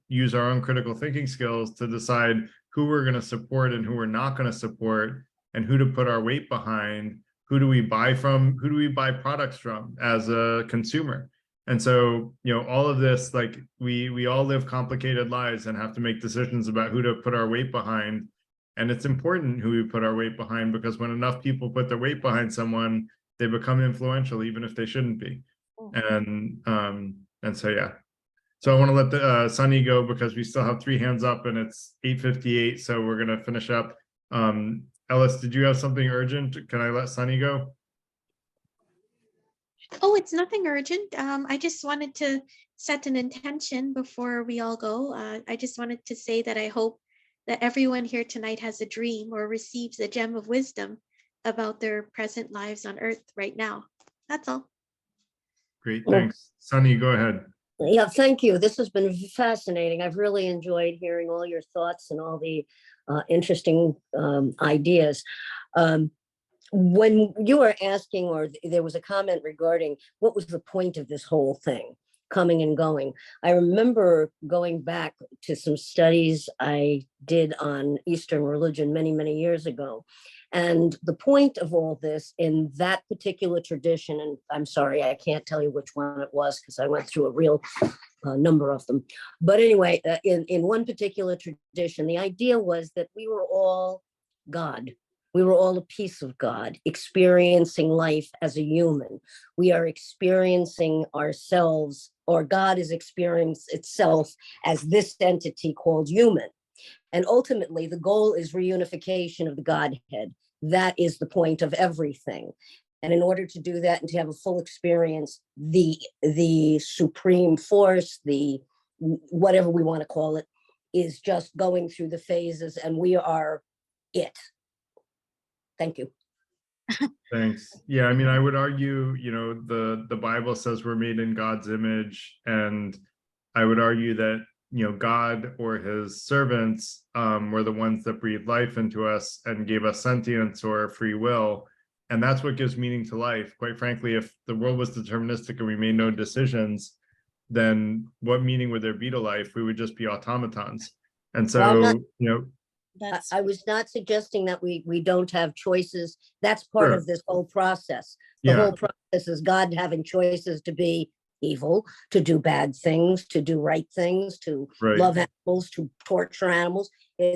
use our own critical thinking skills to decide who we're going to support and who we're not going to support, and who to put our weight behind. Who do we buy from? Who do we buy products from as a consumer? And so, all of this, like we all live complicated lives and have to make decisions about who to put our weight behind. And it's important who we put our weight behind, because when enough people put their weight behind someone, they become influential, even if they shouldn't be. And so, yeah. So I want to let the Sunny go, because we still have 3 hands up and it's 8:58. So we're going to finish up. Ellis, did you have something urgent? Can I let Sunny go? Oh, it's nothing urgent. I just wanted to set an intention before we all go. I just wanted to say that I hope that everyone here tonight has a dream or receives a gem of wisdom about their present lives on Earth right now. That's all. Great, thanks. Sunny, go ahead. Yeah, thank you. This has been fascinating. I've really enjoyed hearing all your thoughts and all the interesting ideas. When you were asking, or there was a comment regarding what was the point of this whole thing, coming and going, I remember going back to some studies I did on Eastern religion many, many years ago. And the point of all this in that particular tradition, and I'm sorry, I can't tell you which one it was because I went through a real number of them. But anyway, in one particular tradition, the idea was that we were all God. We were all a piece of God, experiencing life as a human. We are experiencing ourselves, or God is experiencing itself as this entity called human. And ultimately, the goal is reunification of the Godhead. That is the point of everything. And in order to do that and to have a full experience, the supreme force, the whatever we want to call it, is just going through the phases, and we are it. Thank you. Thanks. Yeah, I mean, I would argue, the Bible says we're made in God's image, and I would argue that, God or his servants were the ones that breathed life into us and gave us sentience or free will. And that's what gives meaning to life. Quite frankly, if the world was deterministic and we made no decisions, then what meaning would there be to life? We would just be automatons. And so, I was not suggesting that we don't have choices. That's part of this whole process. The whole process is God having choices to be evil, to do bad things, to do right things, to love animals, to torture animals.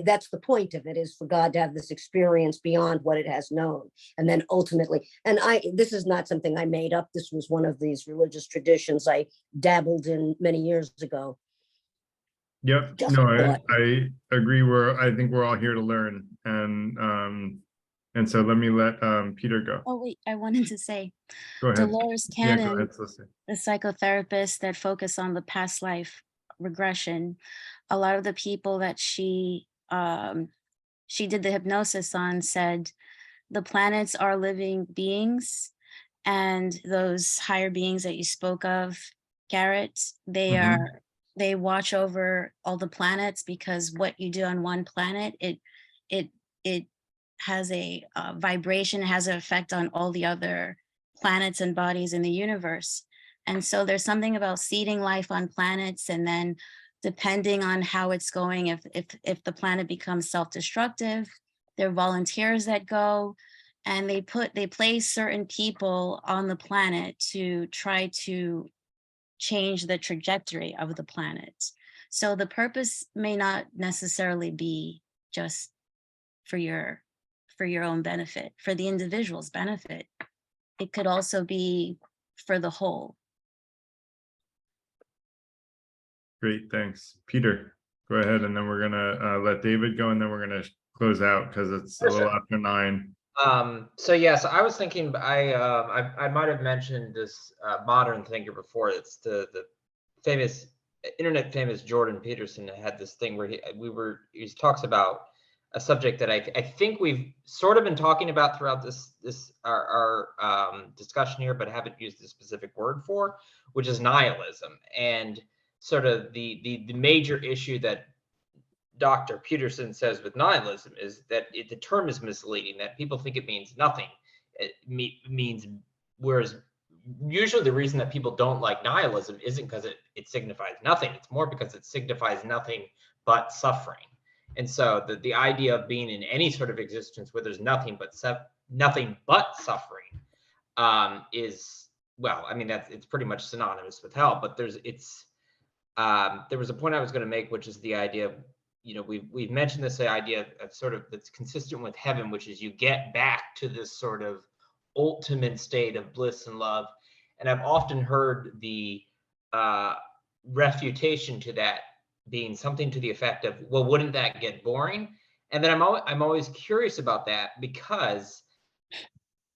That's the point of it, is for God to have this experience beyond what it has known. And then ultimately, and this is not something I made up. This was one of these religious traditions I dabbled in many years ago. Yep. No, I agree. I think we're all here to learn. And so let me let Peter go. Oh, wait, I wanted to say, Go ahead. Dolores Yeah, go Cannon, ahead, Cecily. the psychotherapist that focused on the past life regression, a lot of the people that she did the hypnosis on said the planets are living beings, and those higher beings that you spoke of, Garrett, they watch over all the planets, because what you do on one planet, it has a vibration, has an effect on all the other planets and bodies in the universe. And so there's something about seeding life on planets, and then depending on how it's going, if the planet becomes self-destructive, there are volunteers that go, and they place certain people on the planet to try to change the trajectory of the planet. So the purpose may not necessarily be just for your own benefit, for the individual's benefit. It could also be for the whole. Great, thanks. Peter, go ahead, and then we're gonna let David go, and then we're gonna close out because it's a little after 9. So yes, I was thinking, I might have mentioned this modern thinker before. It's the famous internet famous Jordan Peterson had this thing where he talks about a subject that I think we've sort of been talking about throughout our discussion here, but haven't used the specific word for, which is nihilism. And sort of the major issue that Dr. Peterson says with nihilism is that the term is misleading, that people think it means nothing. It means, whereas usually the reason that people don't like nihilism isn't because it signifies nothing. It's more because it signifies nothing but suffering. And so the idea of being in any sort of existence where there's nothing but suffering is, well, I mean, it's pretty much synonymous with hell. But there was a point I was going to make, which is the idea of, you know, we've mentioned this idea of sort of that's consistent with heaven, which is you get back to this sort of ultimate state of bliss and love. And I've often heard the refutation to that being something to the effect of, well, wouldn't that get boring? And then I'm always curious about that, because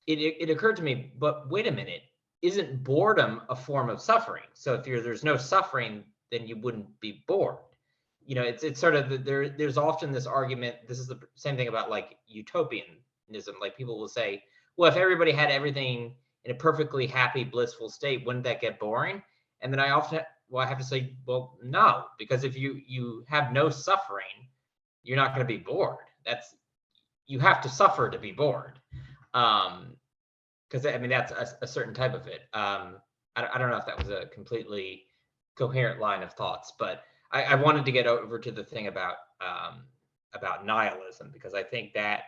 it occurred to me, but wait a minute, isn't boredom a form of suffering? So if there's no suffering, then you wouldn't be bored. You know, it's sort of there's often this argument. This is the same thing about like utopianism. Like people will say, well, if everybody had everything in a perfectly happy, blissful state, wouldn't that get boring? And then I have to say, well, no, because if you have no suffering, you're not going to be bored. You have to suffer to be bored. Because I mean, that's a certain type of it. I don't know if that was a completely coherent line of thoughts, but I wanted to get over to the thing about nihilism, because I think that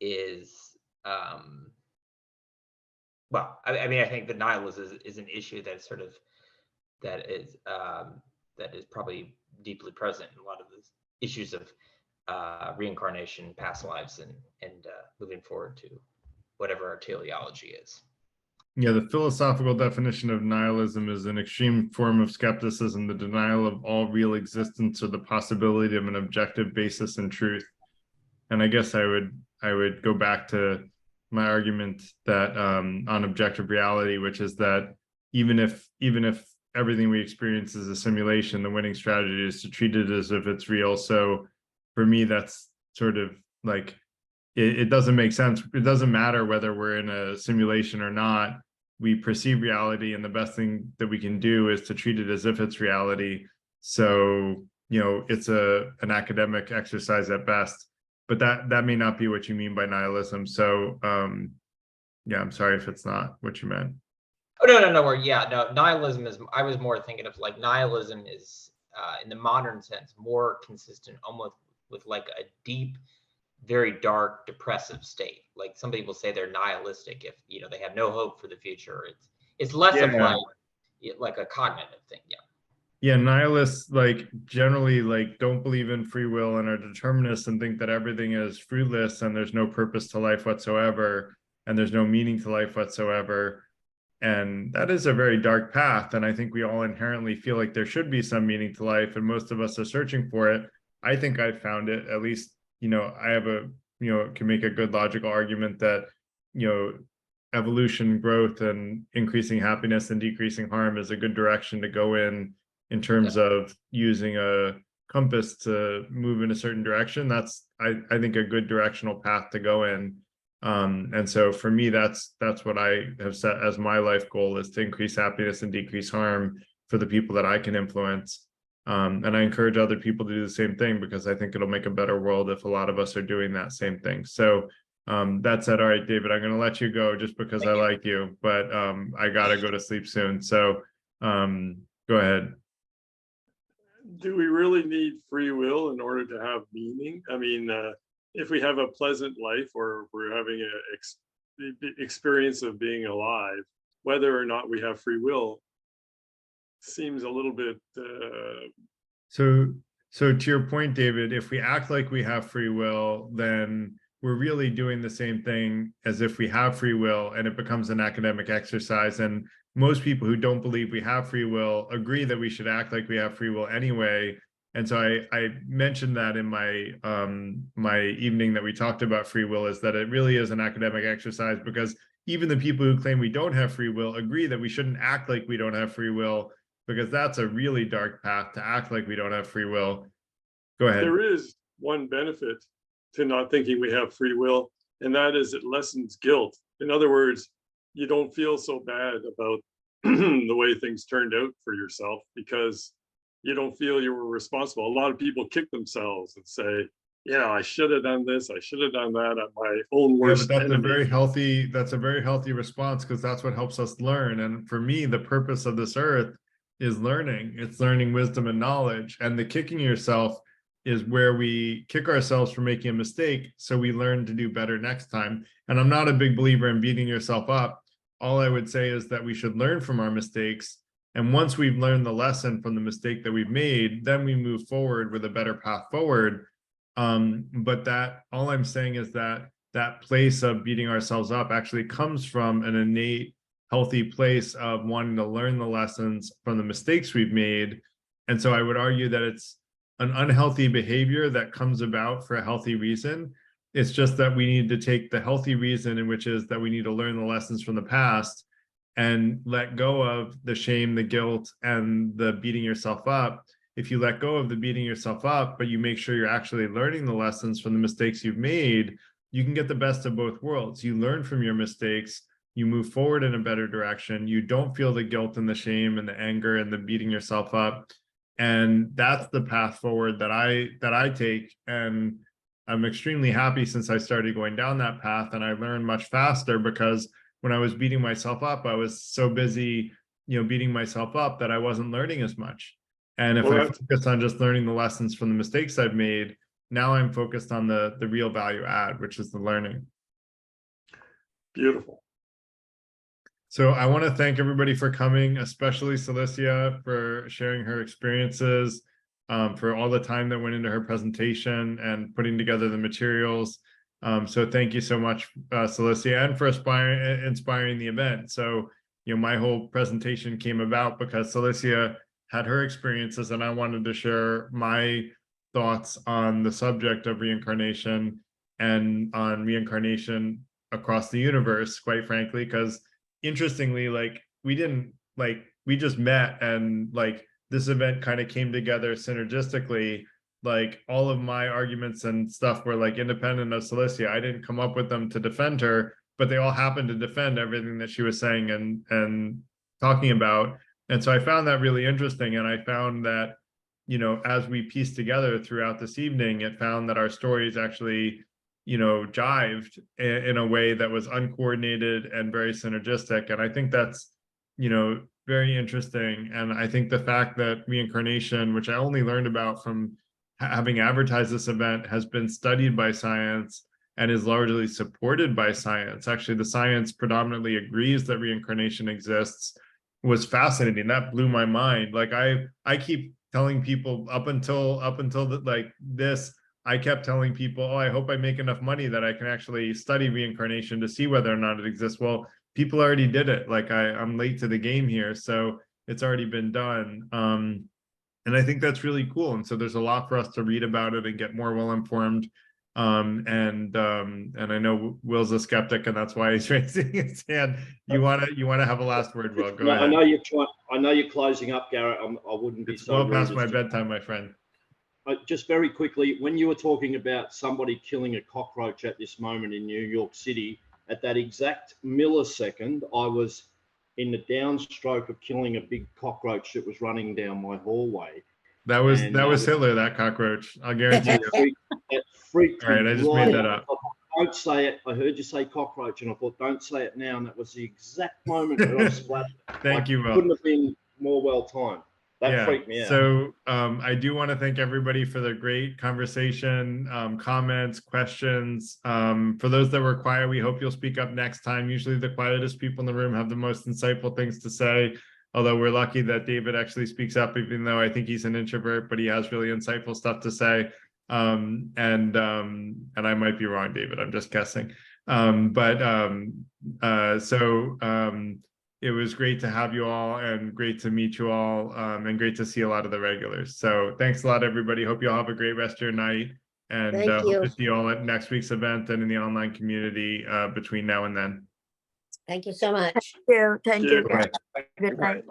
is, well, I mean, I think that nihilism is an issue that sort of that is probably deeply present in a lot of the issues of reincarnation, past lives, and moving forward to whatever our teleology is. Yeah, the philosophical definition of nihilism is an extreme form of skepticism, the denial of all real existence or the possibility of an objective basis in truth. And I guess I would go back to my argument that on objective reality, which is that even if everything we experience is a simulation, the winning strategy is to treat it as if it's real. So for me, that's sort of like, it doesn't make sense. It doesn't matter whether we're in a simulation or not. We perceive reality, and the best thing that we can do is to treat it as if it's reality. So, you know, it's an academic exercise at best, but that may not be what you mean by nihilism. So yeah, I'm sorry if it's not what you meant. Oh, no. Nihilism is, I was more thinking of like nihilism is in the modern sense more consistent almost with like a deep, very dark, depressive state. Like some people say they're nihilistic if, you know, they have no hope for the future. It's less of like a cognitive thing. Yeah, nihilists like generally like don't believe in free will and are determinists and think that everything is fruitless and there's no purpose to life whatsoever and there's no meaning to life whatsoever. And that is a very dark path. And I think we all inherently feel like there should be some meaning to life, and most of us are searching for it. I think I found it, at least, you know, I have can make a good logical argument that, you know, evolution, growth, and increasing happiness and decreasing harm is a good direction to go in terms of using a compass to move in a certain direction. That's, I think, a good directional path to go in. And so for me, that's what I have set as my life goal, is to increase happiness and decrease harm for the people that I can influence. And I encourage other people to do the same thing, because I think it'll make a better world if a lot of us are doing that same thing. So that said, all right, David, I'm going to let you go just because I like you, but I got to go to sleep soon. So go ahead. Do we really need free will in order to have meaning? I mean, if we have a pleasant life, or we're having an experience of being alive, whether or not we have free will seems a little bit So to your point, David, if we act like we have free will, then we're really doing the same thing as if we have free will, and it becomes an academic exercise. And most people who don't believe we have free will agree that we should act like we have free will anyway. And so I mentioned that in my my evening that we talked about free will, is that it really is an academic exercise, because even the people who claim we don't have free will agree that we shouldn't act like we don't have free will, because that's a really dark path to act like we don't have free will. Go ahead. There is one benefit to not thinking we have free will, and that is it lessens guilt. In other words, you don't feel so bad about the way things turned out for yourself because you don't feel you were responsible. A lot of people kick themselves and say, yeah, I should have done this, I should have done that. I'm my own Yeah, worst but that's enemy. a very healthy response, because that's what helps us learn. And for me, the purpose of this earth is learning. It's learning wisdom and knowledge. And the kicking yourself is where we kick ourselves for making a mistake, so we learn to do better next time. And I'm not a big believer in beating yourself up. All I would say is that we should learn from our mistakes. And once we've learned the lesson from the mistake that we've made, then we move forward with a better path forward. But that, all I'm saying is that that place of beating ourselves up actually comes from an innate, healthy place of wanting to learn the lessons from the mistakes we've made. And so I would argue that it's an unhealthy behavior that comes about for a healthy reason. It's just that we need to take the healthy reason, in which is that we need to learn the lessons from the past and let go of the shame, the guilt, and the beating yourself up. If you let go of the beating yourself up, but you make sure you're actually learning the lessons from the mistakes you've made, you can get the best of both worlds. You learn from your mistakes, you move forward in a better direction. You don't feel the guilt and the shame and the anger and the beating yourself up. And that's the path forward that I take. And I'm extremely happy since I started going down that path, and I learned much faster, because when I was beating myself up, I was so busy, beating myself up, that I wasn't learning as much. And if I focus on just learning the lessons from the mistakes I've made, now I'm focused on the real value add, which is the learning. Beautiful. So I want to thank everybody for coming, especially Celicia for sharing her experiences, for all the time that went into her presentation and putting together the materials. So thank you so much, Celicia, and for inspiring the event. So, my whole presentation came about because Celicia had her experiences, and I wanted to share my thoughts on the subject of reincarnation and on reincarnation across the universe, quite frankly, because interestingly, we just met, and this event kind of came together synergistically. All of my arguments and stuff were independent of Celicia. I didn't come up with them to defend her, but they all happened to defend everything that she was saying and talking about. And so I found that really interesting. And I found that, as we pieced together throughout this evening, it found that our stories actually, jived in a way that was uncoordinated and very synergistic. And I think that's, very interesting. And I think the fact that reincarnation, which I only learned about from having advertised this event, has been studied by science and is largely supported by science. Actually, the science predominantly agrees that reincarnation exists, was fascinating. That blew my mind. I keep telling people up until this, I kept telling people, oh, I hope I make enough money that I can actually study reincarnation to see whether or not it exists. Well, people already did it. I'm late to the game here, so it's already been done. And I think that's really cool. And so there's a lot for us to read about it and get more well-informed. And I know Will's a skeptic, and that's why he's raising his hand. You want to have a last word, Will? Go ahead. I know you're closing up, Garrett. I wouldn't be It's so well rude past as my to- bedtime, my friend. Just very quickly, when you were talking about somebody killing a cockroach at this moment in New York City, at that exact millisecond, I was in the downstroke of killing a big cockroach that was running down my hallway. That was Hitler, that cockroach. I'll guarantee you. That freaked All right, me I just made that out. up. Don't say it. I heard you say cockroach, and I thought, don't say it now. And that was the exact moment that I splattered. Thank you, Will. Couldn't have been more well timed. That freaked me out. So I do want to thank everybody for the great conversation, comments, questions. For those that were quiet, we hope you'll speak up next time. Usually the quietest people in the room have the most insightful things to say. Although we're lucky that David actually speaks up, even though I think he's an introvert, but he has really insightful stuff to say. And I might be wrong, David, I'm just guessing. It was great to have you all, and great to meet you all, and great to see a lot of the regulars. So thanks a lot, everybody. Hope you all have a great rest of your night, and hope to see you all at next week's event and in the online community between now and then. Thank you so much. Thank you. Bye. Good night.